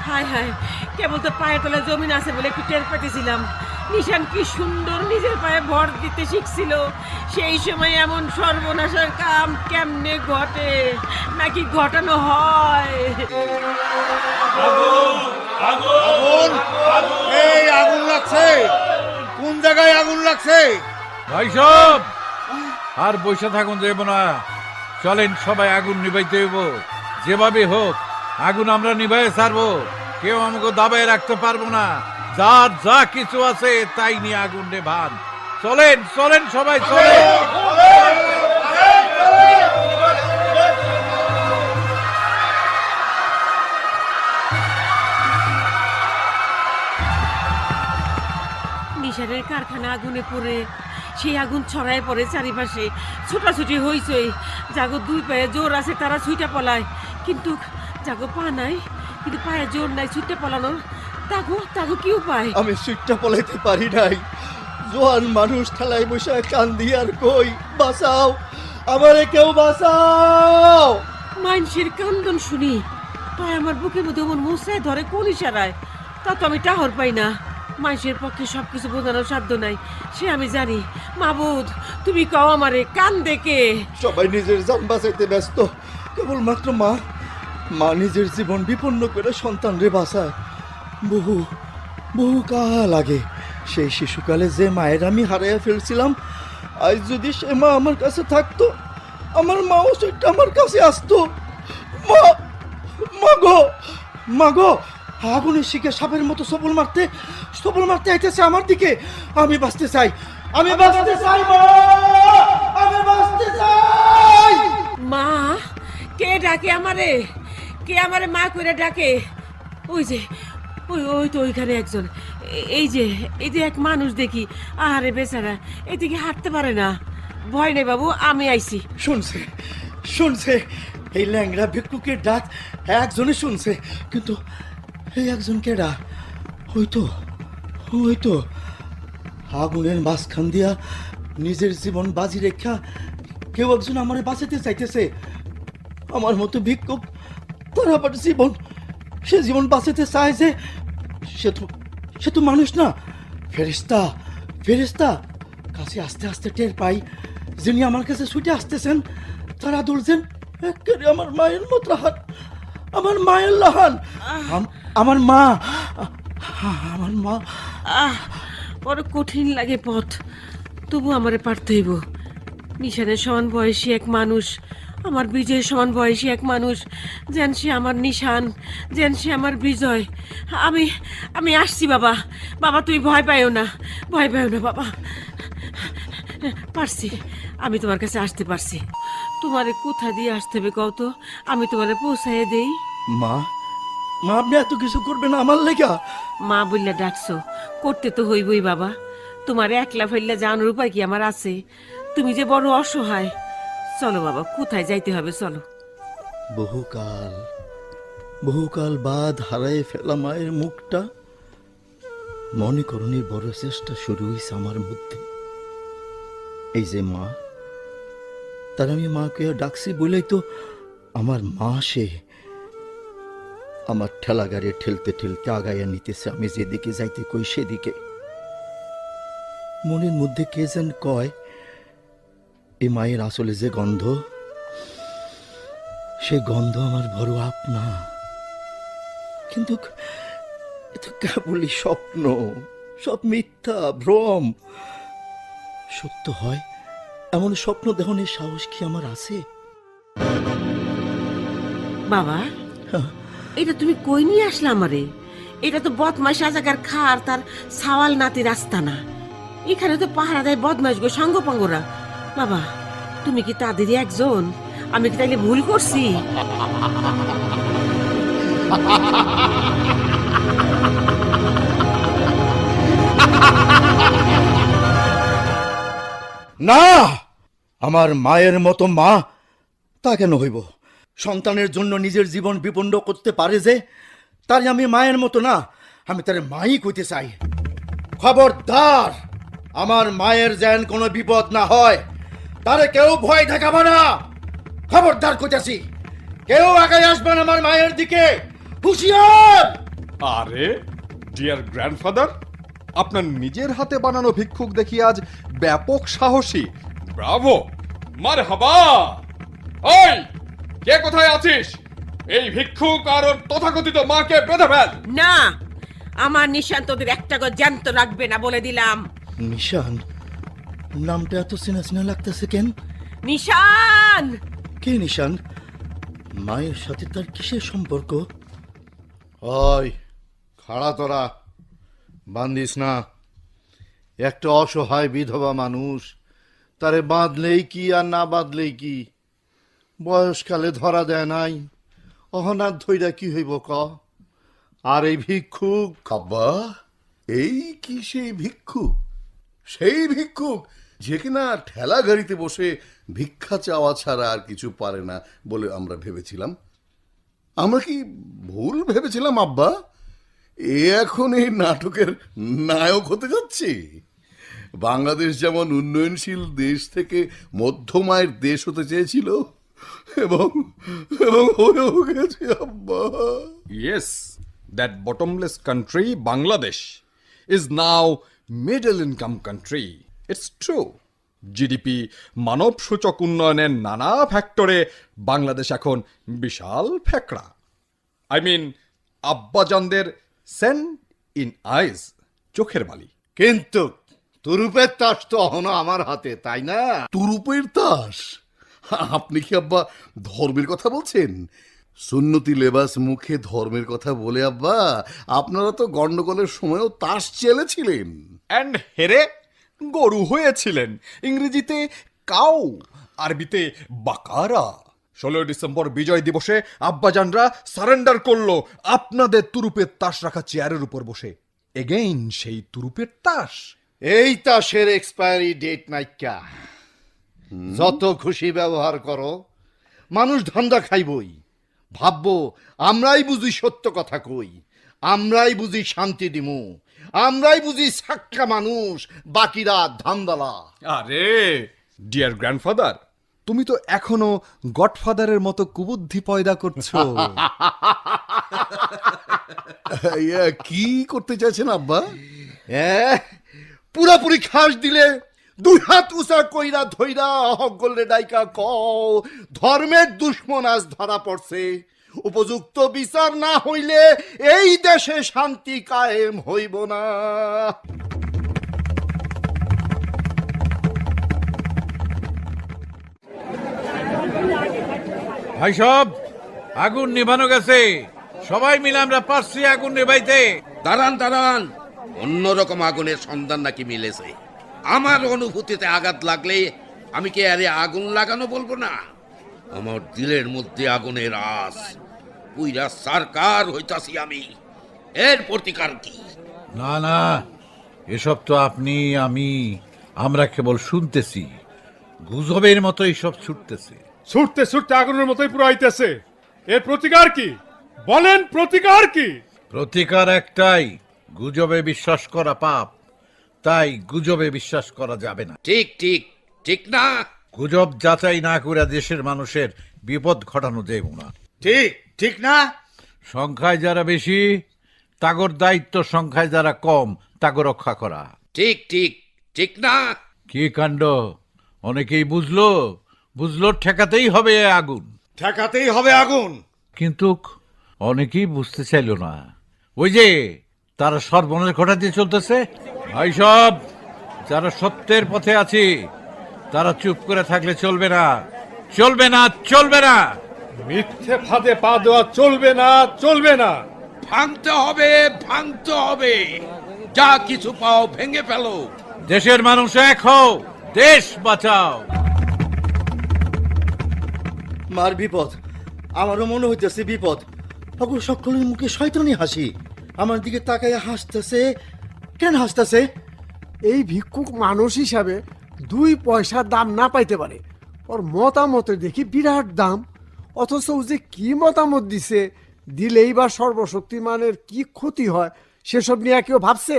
হায় হায়, কেবল তো পায়ের তলায় জমিন আছে বলে একটু টের পেতেছিলাম। নিশান কি সুন্দর নিজের পায়ে ভর দিতে শিখছিল, সেই সময় এমন সর্বনাশের কাম কেমনে ঘটে, নাকি ঘটানো হয়?
এই আগুন লাগছে, কোন জায়গায় আগুন লাগছে?
ভাই সব আর বসে থাকুন যাইব না, চলেন সবাই আগুন নিভাইতে হইব। যেভাবে হোক আগুন আমরা নিভাই ছাড়বো, কেউ আমাকে দাবায় রাখতে পারবো না। যার যা কিছু আছে তাই নিয়ে আগুন নেভান। চলেন চলেন সবাই চলেন।
নিশানের কারখানা আগুনে পড়ে, সেই আগুন ছড়ায় পড়ে চারিপাশে, ছোটাছুটি হইচই। যাগো দুই পায়ে জোর আছে তারা ছুটে পলায়, কিন্তু যাগো পা নাই, কিন্তু পায়ে জোর নাই ছুটে পলানোর। তাগো তাগো কি উপায়?
আমি সুইটটা পলাইতে পারি নাই। জোয়ান মানুষ ঠেলায় বসে কান্দি আর কই, বাঁচাও আমারে, কেউ বাঁচাও।
মানুষের কান্দন শুনি পায় আমার বুকের মধ্যে অমন মোসায় ধরে কোন ইশারায়, তা তো আমি টাহর পাই না। মানুষের পক্ষে সবকিছু বোঝানোর সাধ্য নাই, সে আমি জানি। মাবুদ, তুমি কও আমারে, কান দেখে।
সবাই নিজের জান বাঁচাইতে ব্যস্ত, কেবলমাত্র মা মা নিজের জীবন বিপন্ন করে সন্তানরে বাঁচায়। বহু বহু কাল আগে, সেই শিশুকালে যে মায়ের আমি হারাইয়া ফেলছিলাম, আজ যদি সে মা আমার কাছে থাকতো, আমার মাও সেটা আমার কাছে আসতো। মা, মাগো মাগো, আগুনের শিখে সাপের মতো সবল মারতে আইতেছে আমার দিকে। আমি বাঁচতে চাই, আমি বাঁচতে চাই মা, আমি বাঁচতে চাই।
মা, কে ডাকে আমারে? কে আমারে মা করে ডাকে? ওই যে ওই তো ওইখানে একজন, এই যে এক মানুষ দেখি, আহারে বেচারা, এদিকে হাঁটতে পারে না। ভয় নেই বাবু, আমি আইছি।
শুনছে এই ল্যাংড়া ভিক্ষুকের ডাক একজনে শুনছে, কিন্তু এই একজন কেডা? ওই তো আগুনের মাঝখান দিয়া নিজের জীবন বাজি রেখা কেউ একজন আমারে বাঁচাতে চাইতেছে। আমার মতো ভিক্ষুক, তার আবার সে জীবন বাঁচাতে চায় যে, সে তো মানুষ না, ফেরেশতা। কাছে আস্তে আস্তে টের পাই, যিনি আমার কাছে ছুটে আসতেছেন, তারা দৌড়ছেন একেবারে আমার মায়ের মতো হাত, আমার মায়ের লাহান, আমার মা।
বড় কঠিন লাগে পথ, তবু আমারে পারতে হইব। নিশানের সমান বয়সী এক মানুষ, আমার বিজয়ের সমান বয়সী এক মানুষ, যেন সে আমার নিশান, যেন সে আমার বিজয়। আমি আসছি বাবা। বাবা তুমি ভয় পাইও না বাবা। পারছি, আমি তোমার কাছে আসতে পারছি। তোমারে কোথা দিয়ে আসতে হবে কত, আমি তোমারে পৌঁছাইয়ে দেই।
মা, মা আপনি এত কিছু করবেন আমার লেগা?
মা বললে ডাকছো, করতে তো হইবই বাবা। তোমার একলা ফেললে জানার উপায় কি আমার আছে? তুমি যে বড় অসহায়। চলো বাবা, কোথায় যাইতে হবে চলো।
বহুকাল বাদ হারায় ফেলা মায়ের মুখটা মনে করণের বড় চেষ্টা শুরু হয়েছে আমার মধ্যে। এই যে মা, তার আমি মাকে ডাকছি বলেই তো আমার মা সে আমার ঠেলা গাড়ি ঠেলতে ঠেলতে আগাইয়া নিতেছে। আমি যেদিকে যাইতে কই সেদিকে। মনের মধ্যে কে যেন কয়, এই মায়ের আসলে যে গন্ধ, সে গন্ধ আমার বড় আপনা। কিন্তু এ তো কেবলই স্বপ্ন, সব মিথ্যা ভ্রম। সত্য হয় এমন স্বপ্ন দেহনের সাহস কি আমার আছে?
বাবা, এটা তুমি কই নিয়ে আসলে আমারে? এটা তো বদমাইশ রাজাকার খা আর তার সাওয়াল নাতির আস্তানা। এখানে তো পাহারা দেয় বদমাইশ গো সাঙ্গপাঙ্গরা। বাবা, তুমি কি তাদেরই একজন? আমি কি তাইলে ভুল করছি?
না, আমার মায়ের মতো মা তা কেন হইব? সন্তানের জন্য নিজের জীবন বিপন্ন করতে পারে যে, তার আমি মায়ের মতো না, আমি তার মাই কইতে চাই। খবরদার, আমার মায়ের যেন কোনো বিপদ না হয়, তারে কেউ ভয় দেখাবো না। খবরদার কইতেছি, কেউ আগে আসবেন আমার মায়ের দিকে। হুঁশিয়ার!
আরে ডিয়ার গ্র্যান্ডফাদার, আপনার নিজের হাতে বানানো ভিক্ষুক দেখি আজ ব্যাপক সাহসী। ব্রাভো, মারহাবা। ওই, কে কোথায় আছিস? এই ভিক্ষুক আর ওর তথাকথিত মাকে বেঁধে ফেল।
না, আমার নিশান তোদের একটা গো জ্যান্ত রাখবে না বলে দিলাম।
নিশান নামটা এত চেনা চেনা লাগতেছে কেন?
নিশান!
কে নিশান? মায়ের সাথে তার কিসের সম্পর্ক?
ওই খাড়া তোরা, বান্ধিস না। একটা অসহায় বিধবা মানুষ, তারে বাঁধলেই কি আর না বাঁধলেই কি? বয়সকালে ধরা দেয় নাই, অহনাথ ধৈরা কি হইব ক? আর এই ভিক্ষুক,
আব্বা, এই কি সেই ভিক্ষুক? সেই ভিক্ষুক যে কিনা ঠেলা গাড়িতে বসে ভিক্ষা চাওয়া ছাড়া আর কিছু পারে না বলে আমরা ভেবেছিলাম। আমরা কি ভুল ভেবেছিলাম আব্বা? এ এখন এই নাটকের নায়ক হতে যাচ্ছে। বাংলাদেশ যেমন উন্নয়নশীল দেশ থেকে মধ্যম আয়ের দেশ হতে চেয়েছিল, এবং হয়েও গেছে আব্বা।
Yes, that bottomless country, Bangladesh, is now middle income country. It's true. GDP, মানব সূচক উন্নয়নের নানা ফ্যাক্টরে বাংলাদেশ এখন বিশাল ফ্যাকড়া। I mean, আব্বাজানদের সেন্ট ইন আইজ, চোখের বালি।
কিন্তু তুরুপের তাস তো অহনো আমার হাতে, তাই না?
তুরুপের তাস? আপনি কি আব্বা ধর্মের কথা বলছেন? সুন্নতি লেবাস মুখে ধর্মের কথা বলে আব্বা, আপনারা তো গন্ডগোলের সময়ও তাস চেলেছিলেন।
অ্যান্ড হেরে গরু হয়েছিলেন। ইংরেজিতে কাউ, আরবিতে বাকারা। 16 ডিসেম্বর বিজয় দিবসে আব্বাজানরা সারেন্ডার করলো আপনাদের তুরুপের তাস রাখা চেয়ারের উপর বসে। এগেইন সেই তুরুপের তাস।
এই তাসের এক্সপায়ারি ডেট নাইকা। যত খুশি ব্যবহার করো, মানুষ ধান্দা খাইবই। ভাববো আমরাই বুঝি সত্য কথা কই, আমরাই বুঝি শান্তি দিমু, আমরাই বুঝি সাক্কা মানুষ, বাকিরা ধান্দালা।
আরে ডিয়ার গ্র্যান্ডফাদার, তুমি তো এখনো গডফাদারের মতো কুবুদ্ধি পয়দা করছো।
কি করতে চাইছেন আব্বা?
পুরাপুরি খাস দিলে দুই হাত উঁচা কইরা ধইরা হকগোল্লে ডাইকা ক ধর্মের দুশ্মন আজ ধরা পড়ছে। উপযুক্ত বিচার না হইলে এই দেশে শান্তি কায়েম হইব না।
ভাই সব আগুন নিভানো গেছে, সবাই মিলে আমরা পারছি আগুন নেভাইতে।
দাঁড়ান দাঁড়ান, অন্যরকম আগুনের সন্ধান নাকি মিলেছে। আমার অনুভূতিতে আঘাত লাগলে আমি কি আরে আগুন লাগানো বলবো না? আমার দিলের মধ্যে আগুনের আস, পুইরা সরকার হইতাছি আমি। এর প্রতিকার কি?
না না, এসব তো আপনি আমরা কেবল শুনতেছি, গুজবের মতো এইসব ছুটতেছে।
ছুটতে ছুটতে আগুনের মতোই পুরাইতেছে। এর প্রতিকার কি বলেন, প্রতিকার কি?
প্রতিকার একটাই, গুজবে বিশ্বাস করা পাপ, তাই গুজবে বিশ্বাস করা যাবে না।
ঠিক ঠিক ঠিক না?
গুজব যাচাই না করে দেশের মানুষের বিপদ ঘটানো যাইব না।
ঠিক ঠিক না?
সংখ্যায় যারা বেশি তাগর দায়িত্ব, সংখ্যায় যারা কম তাগর রক্ষা করা।
ঠিক ঠিক ঠিক না?
কি কাণ্ড, অনেকেই বুঝলো ঠেকাতেই হবে এ আগুন।
ঠেকাতেই হবে আগুন,
কিন্তু অনেকেই বুঝতে চাইল না। ওই যে তারা সর্বনাশ ঘটাতে চলতেছে। ভাই সব, যারা সত্যের পথে আছে তারা চুপ করে থাকলে চলবে না, চলবে না, চলবে না।
মিথ্যে ফাঁদে পা দেওয়া চলবে না, চলবে না।
ভাঙতে হবে, ভাঙতে হবে। যা কিছু পাও ভেঙে ফেলো।
দেশের মানুষ এক হও, দেশ বাঁচাও।
মার বিপদ, আমারও মনে হইতেছে বিপদ। অগো সকলের মুখে শয়তানি হাসি, আমার দিকে তাকাইয়া হাসতেছে। কেন হাসতেছে?
এই ভিক্ষুক মানুষ হিসাবে 2 পয়সার দাম না পাইতে পারে, ওর মতামতের দেখি বিরাট দাম। অথচ ও যে কি মতামত দিছে, দিলেই বা সর্বশক্তিমানের কি ক্ষতি হয় সেসব নিয়ে কেউ ভাবছে?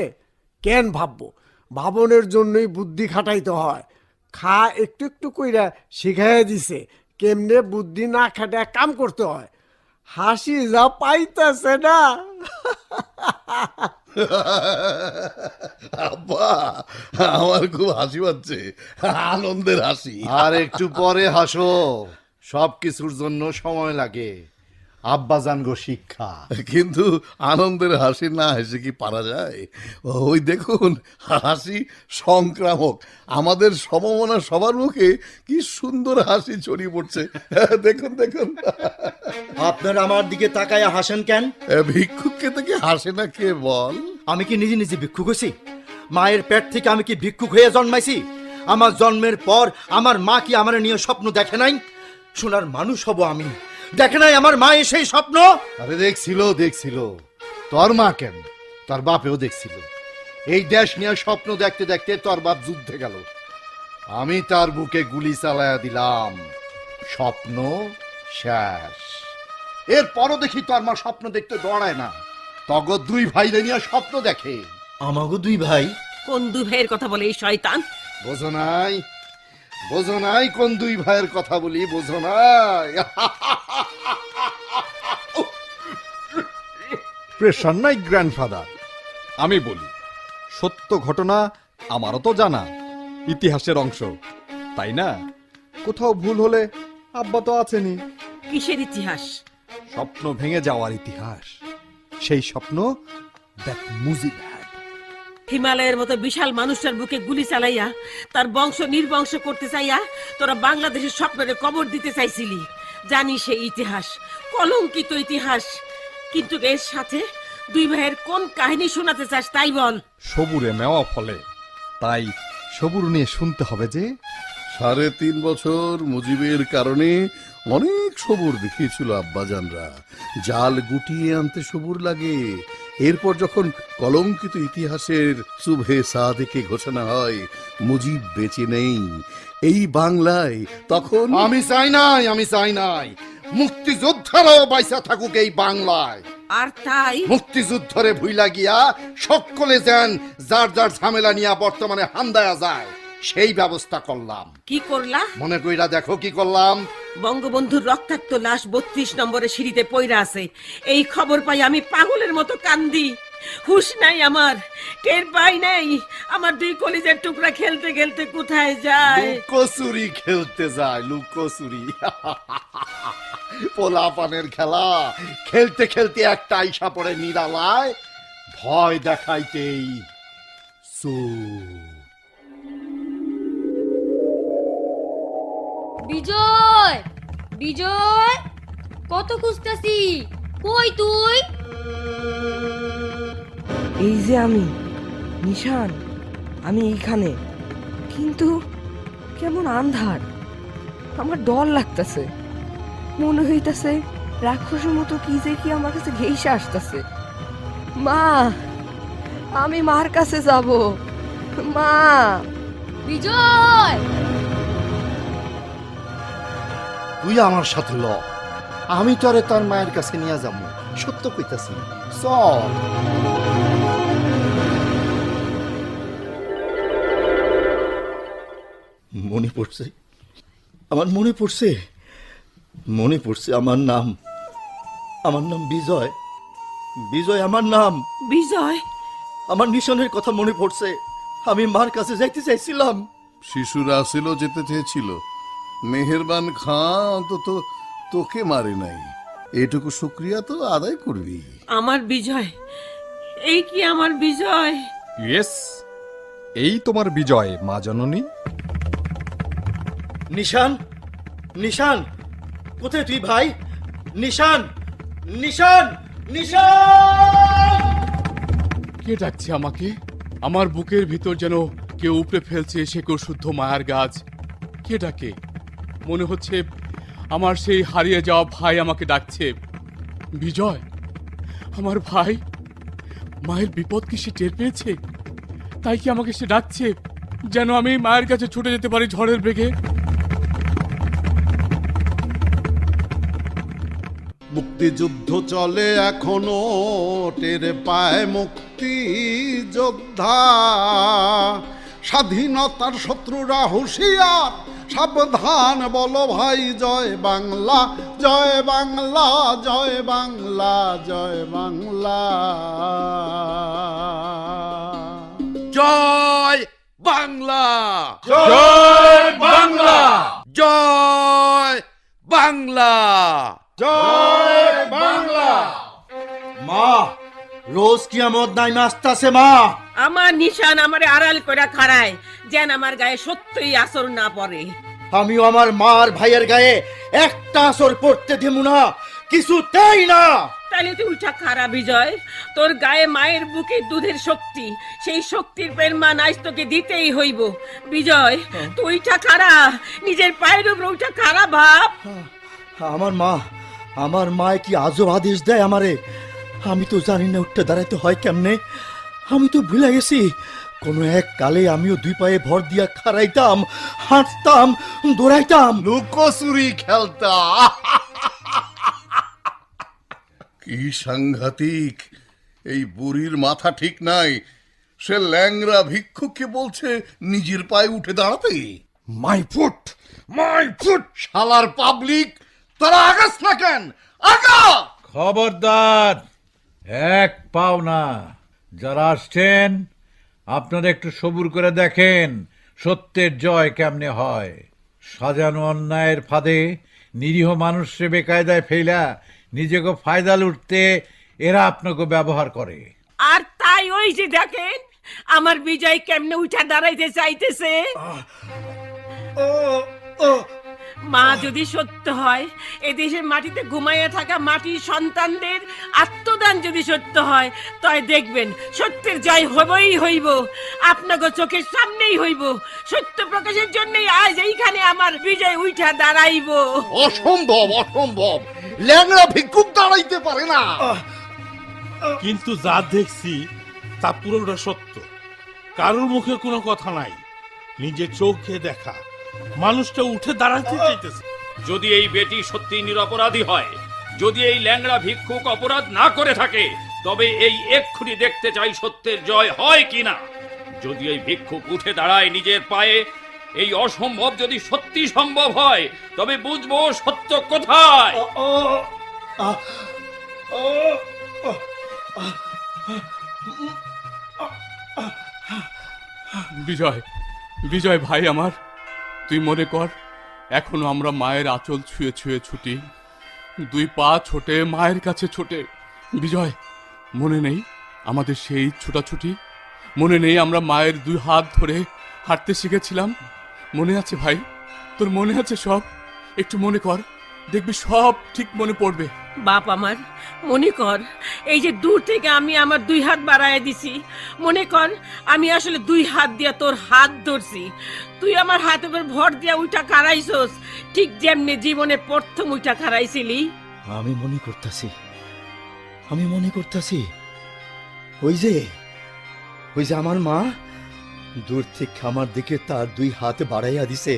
কেন ভাববো? ভাবনের জন্যই বুদ্ধি খাটাইতে হয়। খা একটু একটু কইরা শিখাইয়া দিছে কেমনে বুদ্ধি না খাটায় কাম করতে হয়। হাসি যা পাইতেছে না।
আব্বা, আমার খুব হাসি পাচ্ছে, আনন্দের হাসি।
আর একটু পরে হাসো, সব কিছুর জন্য সময় লাগে। আব্বা জানগো শিক্ষা।
কিন্তু আনন্দের হাসি না হেসে কি পারা যায়? ওই দেখুন, হাসি সংক্রামক। আমাদের সমমনা সবার মুখে কি সুন্দর হাসি ছড়িয়ে পড়ছে। দেখুন দেখুন।
আপনারা আমার দিকে তাকাইয়া হাসেন কেন?
ভিক্ষুককে থেকে হাসে না কে বল?
আমি কি নিজে নিজে ভিক্ষুক হয়েছি? মায়ের পেট থেকে আমি কি ভিক্ষুক হয়ে জন্মাইছি? আমার জন্মের পর আমার মা কি আমার নিয়ে স্বপ্ন দেখে নাই? সোনার মানুষ হব আমি, দেখে নাই আমার মা সেই স্বপ্ন?
আরে দেখছিল। তোর মা কেন, তোর বাপেও দেখছিল। এই দেশ নিয়ে স্বপ্ন দেখতে দেখতে তোর বাপ যুদ্ধে গেল, আমি তার বুকে গুলি চালায়া দিলাম। স্বপ্ন শেষ। এরপরও দেখি তোর মা স্বপ্ন দেখতে দৌড়ায় না, তগ 2 ভাইরে নিয়ে স্বপ্ন দেখে।
আমাগো 2 ভাই?
কোন 2 ভাইয়ের কথা বলে এই শয়তান?
বোঝো নাই কোন 2 ভাইয়ের কথা বলি, বোঝো নাই?
প্রেশার নাই গ্র্যান্ডফাদার। আমি বলি, সত্য ঘটনা আমারও তো জানা, ইতিহাসের অংশ, তাই না? কোথাও ভুল হলে আব্বা তো আছেনি।
কিসের ইতিহাস?
স্বপ্ন ভেঙে যাওয়ার ইতিহাস। সেই স্বপ্ন দ্যাট মুজিব হ্যাড।
হিমালয়ের মতো বিশাল মানুষটার বুকে গুলি চালাইয়া তার বংশ নির্বংশ করতে চাইয়া তোরা বাংলাদেশের স্বপ্নের কবর দিতে চাইছিলি। জানি সেই ইতিহাস, কলঙ্কিত ইতিহাস। কিন্তু এর সাথে 2 ভাইয়ের কোন কাহিনী শোনাতে চাস তাই বল।
সবুরে মেওয়া ফলে, তাই সবুর নিয়ে শুনতে হবে যে
3.5 বছর মুজিবের কারণে অনেক সবুর দেখিয়েছিল আব্বাজানরা। জাল গুটিয়ে আনতে সবুর লাগে। এরপর যখন কলঙ্কিত ইতিহাসের সুবহে সাদেকে ঘোষণা হয় মুজিব বেঁচে নেই এই বাংলায়, তখন
আমি চাই নাই মুক্তিযোদ্ধারাও বাইসা থাকুক এই বাংলায়।
আর তাই
মুক্তিযুদ্ধরে ভুইলা গিয়া সকলে যেন যার যার ঝামেলা নিয়ে বর্তমানে হান্দায়া যায়, সেই ব্যবস্থা করলাম।
কি করলা?
মনে কইরা দেখো কি করলাম।
বঙ্গবন্ধুর রক্তাক্ত লাশ 32 নম্বরের সিঁড়িতে পইরা আছে। এই খবর পাই আমি পাগলের মতো কান্দি। হুশ নাই আমার, টের পাই নাই আমার 2 কলিজার টুকরা খেলতে খেলতে কোথায় যায়।
লুকোচুরি খেলতে যায়, লুকোচুরি। পোলাপানের খেলা খেলতে খেলতে একটা আইসা পড়ে নিরালায়, ভয় দেখাইতেই
বিজয়, বিজয়, কত খুঁজতেছি, কই তুই?
এই যে আমি, নিশান, আমি এইখানে। কিন্তু কেমন আন্ধার, আমার ডর লাগতেছে। মনে হইতাছে রাক্ষসের মতো কি যে কি আমার কাছে ঘেইসে আসতেছে। মা, আমি মার কাছে যাব। মা।
বিজয়,
তুই আমার সাথে ল, আমি তোরে তার মায়ের কাছে নিয়ে যাবো। সত্য কইতাছি, চল। মনে পড়ছে, আমার মনে পড়ছে, মনে পড়ছে আমার নাম বিজয়। বিজয় আমার নাম।
বিজয়,
আমার নিশানের কথা মনে পড়ছে। আমি মার কাছে যাইতে চাইছিলাম।
শিশুরা আসিল যেতে চেয়েছিল, মেহেরবান খাঁ অন্তত তোকে মারে নাই, এটুকু শুক্রিয়া তো আদায় করবি।
আমার বিজয়, এই কি আমার বিজয়?
ইয়েস, এই তোমার বিজয় মা জননী।
নিশান, নিশান, কোথায় তুই ভাই? নিশান, নিশান, নিশান!
কে ডাকছে আমাকে? আমার বুকের ভিতর যেন কেউ উপড়ে ফেলছে শেকড় শুদ্ধ মায়ার গাছ। কে ডাকে? মনে হচ্ছে আমার সেই হারিয়ে যাওয়া ভাই আমাকে ডাকছে। বিজয়, আমার ভাই, মায়ের বিপদ কি সে টের পেয়েছে? তাই কি আমাকে সে ডাকছে যেন আমি মায়ের কাছে ছুটে যেতে পারি ঝড়ের বেগে?
মুক্তিযুদ্ধ চলে এখনো, টের পায় মুক্তি যোদ্ধা। স্বাধীনতার শত্রুরা হুঁশিয়ার, সাবধান বলো ভাই। জয় বাংলা, জয় বাংলা, জয় বাংলা, জয় বাংলা।
জয় বাংলা,
জয় বাংলা,
জয় বাংলা,
জয় বাংলা।
মা, রোজ কিয়ামত নাই নাস্তাছে মা।
আমার নিশান আমারে আড়াল করে খাড়ায়, যেন আমার গায়ে সত্যই আসর না পড়ে।
আমিও আমার মার ভাইয়ের গায়ে একটা আসর পড়তে দেব না, কিছুতেই না।
তাহলে তুই উঠা খারা বিজয়, তোর গায়ে মায়ের বুকে দুধের শক্তি, সেই শক্তির পেরমান আজ তোকে দিতেই হইব। বিজয়, তুই উঠা খারা, নিজের পায়ের উপর উঠা খারা ভাব।
আমার মা কি আজব আদেশ দেয় আমারে? আমি তো জানি না উঠতে দাঁড়াইতে হয় কেমনে। আমি তো ভুলে গেছি, কোনো এক কালে আমিও দুই পায়ে ভর দিয়া খাড়াইতাম, হাঁটতাম, দৌড়াইতাম,
লুকোচুরি খেলতাম।
কি সাংঘাতিক! এই বুড়ির মাথা ঠিক নাই। সে ল্যাংরা ভিক্ষুককে বলছে নিজের পায়ে উঠে দাঁড়াতে।
My foot, my foot! শালার পাবলিক, তারা আগাস না কেন? আগা!
খবরদার, এক পাও না। যারা আসছেন আপনারা একটু সবুর করে দেখেন সত্যের জয় কেমনে হয়। সাজানো অন্যায়ের ফাঁদে নিরীহ মানুষকে বেকায়দায় ফেলা নিজেকে ফায়দা লুটতে এরা আপনাকে ব্যবহার করে।
আর তাই ওই যে দেখেন আমার বিজয় কেমনে উঠা দাঁড়াইতে চাইতেছে। মা যদি সত্য হয়, এদেশের মাটিতে ঘুমাইয়া থাকা মাটির সন্তানদের আত্মদান যদি সত্য হয়, তাই দেখবেন সত্যের জয় হবেই হইব, আপনাকে চোখের সামনেই হইব। সত্য প্রকাশের জন্যই আজ এইখানে আমার বিজয় উঠা দাঁড়াইব।
অসম্ভব, অসম্ভব! ল্যাংড়া ভিক্ষুক দাঁড়াইতে পারে না।
কিন্তু যা দেখছি তা পুরোটা সত্য। কারোর মুখে কোনো কথা নাই, নিজের চোখে দেখা মানুষটা উঠে দাঁড়াতে চাইতেছে।
যদি এই বেটি সত্যি নিরপরাধী হয়, যদি এই ল্যাংড়া ভিক্ষুক অপরাধ না করে থাকে, তবে এই এক্ষুনি দেখতে চাই সত্যের জয় হয় কিনা। যদি এই ভিক্ষুক উঠে দাঁড়ায় নিজের পায়ে, এই অসম্ভব যদি সত্যি সম্ভব হয়, তবে বুঝবো সত্য কোথায়।
বিজয়, বিজয় ভাই আমার, তুই মনে কর এখনো আমরা মায়ের আঁচল ছুঁয়ে ছুঁয়ে ছুটি, দুই পা ছোটে মায়ের কাছে ছোটে। বিজয়, মনে নেই আমাদের সেই ছোটাছুটি? মনে নেই আমরা মায়ের দুই হাত ধরে হাঁটতে শিখেছিলাম? মনে আছে ভাই? তোর মনে আছে সব? একটু মনে কর, দেখবি সব ঠিক মনে পড়বে।
বাপ আমার, মনে কর এই যে দূর থেকে আমি আমার 2 হাত বাড়ায় দিছি, মনে কর আমি আসলে 2 হাত দিয়া তোর হাত ধরছি, তুই আমার হাতের উপর ভর দিয়া উইটা খাড়াইছস, ঠিক যেমনি জীবনে প্রথম উইটা খাড়াইছিলি।
আমি মনে করতেছি ওই যে আমার মা দূর থেকে আমার দিকে তার 2 হাত বাড়াইয়া দিছে।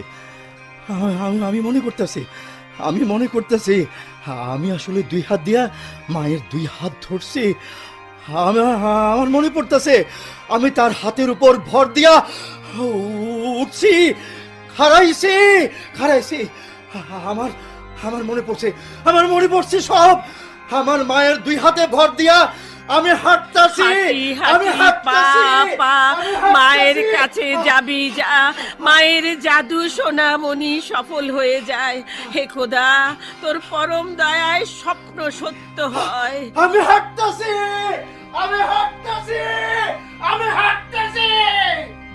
আমি মনে করতেছি আমি আসলে 2 হাত দিয়া মায়ের 2 হাত ধরছি। আমার মনে পড়তেছে আমি তার হাতের উপর ভর দিয়া উঠছি, খাড়াইছি। আমার মনে পড়ছে সব। আমার মায়ের 2 হাতে ভর দিয়া আমি হাঁটতাছি।
মায়ের কাছে যাবি, যা, মায়ের জাদু সোনামণি সফল হয়ে যায়। হে খোদা, তোর পরম দয়ায় স্বপ্ন সত্য হয়।
আমি হাঁটতাছি।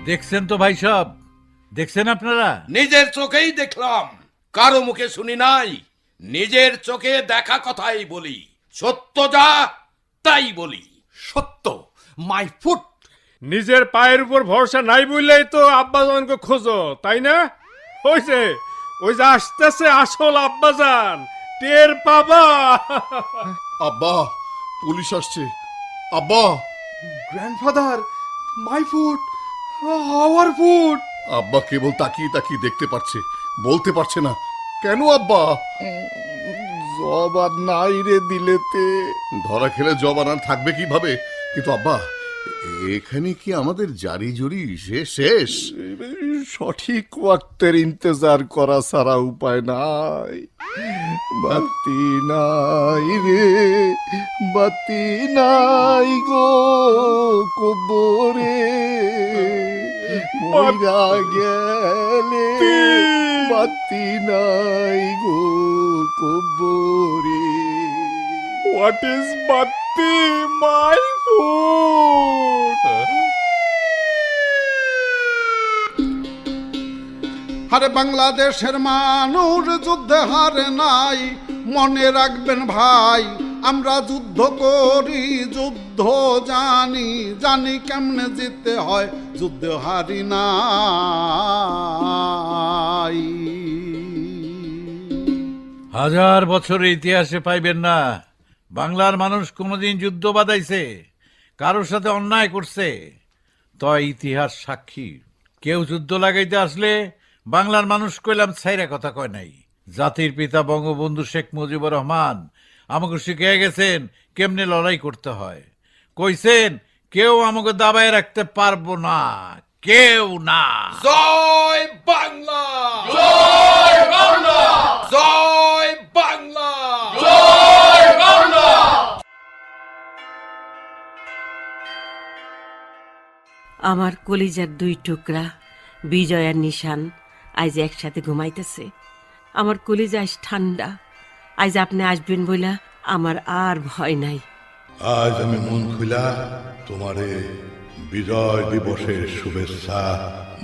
দেখছেন তো ভাই সব, দেখছেন আপনারা?
নিজের চোখেই দেখলাম, কারো মুখে শুনি নাই। নিজের চোখে দেখা কথাই বলি, সত্য যা তাই বলি।
সত্য, মাই ফুট।
নিজের পায়ের উপর ভরসা নাই বললেই তো আব্বাজানকে খোঁজো, তাই না? ওই যে আসতেছে আসল আব্বাজান, টের পাবা।
আব্বা, পুলিশ আসছে। আব্বা,
grandfather, my foot, our foot.
আব্বা কেবল তাকিয়ে দেখতে পাচ্ছে, বলতে পারছে না। কেন আব্বা?
জবান নাই রে দিলেতে।
ধরা খেলে জবান থাকবে কিভাবে? কিন্তু আব্বা, এখানে কি আমাদের জারি জুরি শেষ?
সঠিক ওয়াক্তের ইন্তজার করা ছাড়া উপায় নাই। বাতি নাই রে, বাতি নাই গো কবরে, মইরা গেলে বাতি নাই গো কবরে। হোয়াট ইজ বাতি, মাই ফুট?
আরে বাংলাদেশের মানুষ যুদ্ধে হারে নাই, মনে রাখবেন ভাই, আমরা যুদ্ধ করি, যুদ্ধ জানি কেমনে জিততে হয়, যুদ্ধ হারি নাই।
1000 বছরের ইতিহাসে পাইবেন না বাংলার মানুষ কোনোদিন যুদ্ধ বাঁধাইছে, কারোর সাথে অন্যায় করছে। তয় ইতিহাস সাক্ষী, কেউ যুদ্ধ লাগাইতে আসলে বাংলার মানুষ কইলাম ছাইরা কথা কয় নাই। জাতির পিতা বঙ্গবন্ধু শেখ মুজিবুর রহমান আমাকে শিখিয়ে গেছেন কেমনে লড়াই করতে হয়। কইছেন কেউ আমাকে দাবায় রাখতে পারবো না, কেউ না।
জয় বাংলা, জয় বাংলা, জয় বাংলা, জয় বাংলা।
আমার কলিজার 2 টুকরা বিজয় আর নিশান আজ একসাথে ঘুমাইতেছে। আমার কলিজা আজ ঠান্ডা। আজ আপনি আসবেন বইলা আমার আর ভয় নাই।
আজ আমি মন খুলা তোমারে বিজয় দিবসের শুভেচ্ছা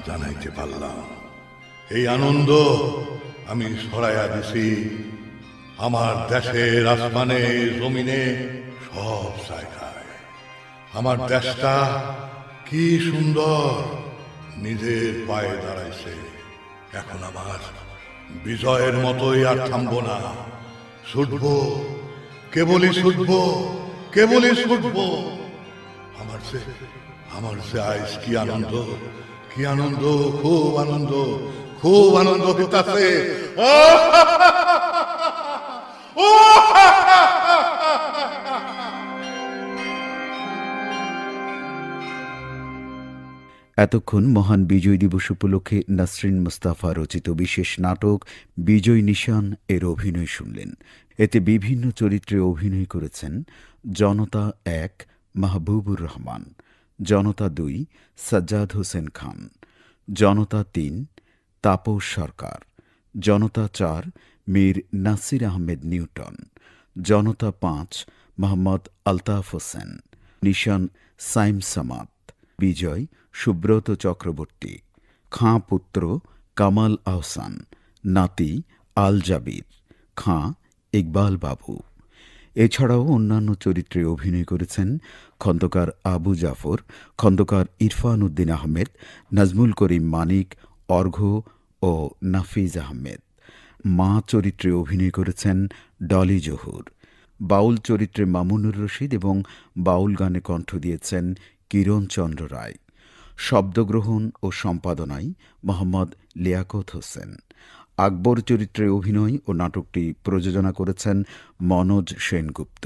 জানাইতে পারলাম। এই আনন্দ আমি ছড়াইয়া দিছি আমার দেশের আসমানে, জমিনে, সব জায়গায়। আমার দেশটা কি সুন্দর, নিজের পায়ে দাঁড়াইছে। এখন আমার বিজয়ের মতোই আর থামবো না, ছুটবো, কেবলই ছুটবো, কেবলই ছুটবো। আমার যে আইস কি আনন্দ, কি আনন্দ, খুব আনন্দ, খুব আনন্দ হইতাছে।
এতক্ষণ মহান বিজয় দিবস উপলক্ষে নাসরিন মুস্তাফা রচিত বিশেষ নাটক বিজয় নিশান এর অভিনয় শুনলেন। এতে বিভিন্ন চরিত্রে অভিনয় করেছেন জনতা 1 মাহবুবুর রহমান, জনতা 2 সাজ্জাদ হোসেন খান, জনতা 3 তাপস সরকার, জনতা 4 মীর নাসির আহমেদ নিউটন, জনতা 5 মোহাম্মদ আলতাফ হোসেন, নিশান সাইম সামাত, বিজয় সুব্রত চক্রবর্তী, খাঁ পুত্র কামাল আহসান, নাতি আল জাবির, খাঁ ইকবাল বাবু। এছাড়াও অন্যান্য চরিত্রে অভিনয় করেছেন খন্দকার আবু জাফর, খন্দকার ইরফান উদ্দিন আহমেদ, নাজমুল করিম মানিক, অর্ঘ্য ও নাফিজ আহমেদ। মা চরিত্রে অভিনয় করেছেন ডলি জহুর। বাউল চরিত্রে মামুনুর রশিদ এবং বাউল গানে কণ্ঠ দিয়েছেন কিরণ চন্দ্র রায়। শব্দগ্রহণ ও সম্পাদনায় মোহাম্মদ লিয়াকত হোসেন। আকবর চরিত্রে অভিনয় ও নাটকটি প্রযোজনা করেছেন মনোজ সেনগুপ্ত।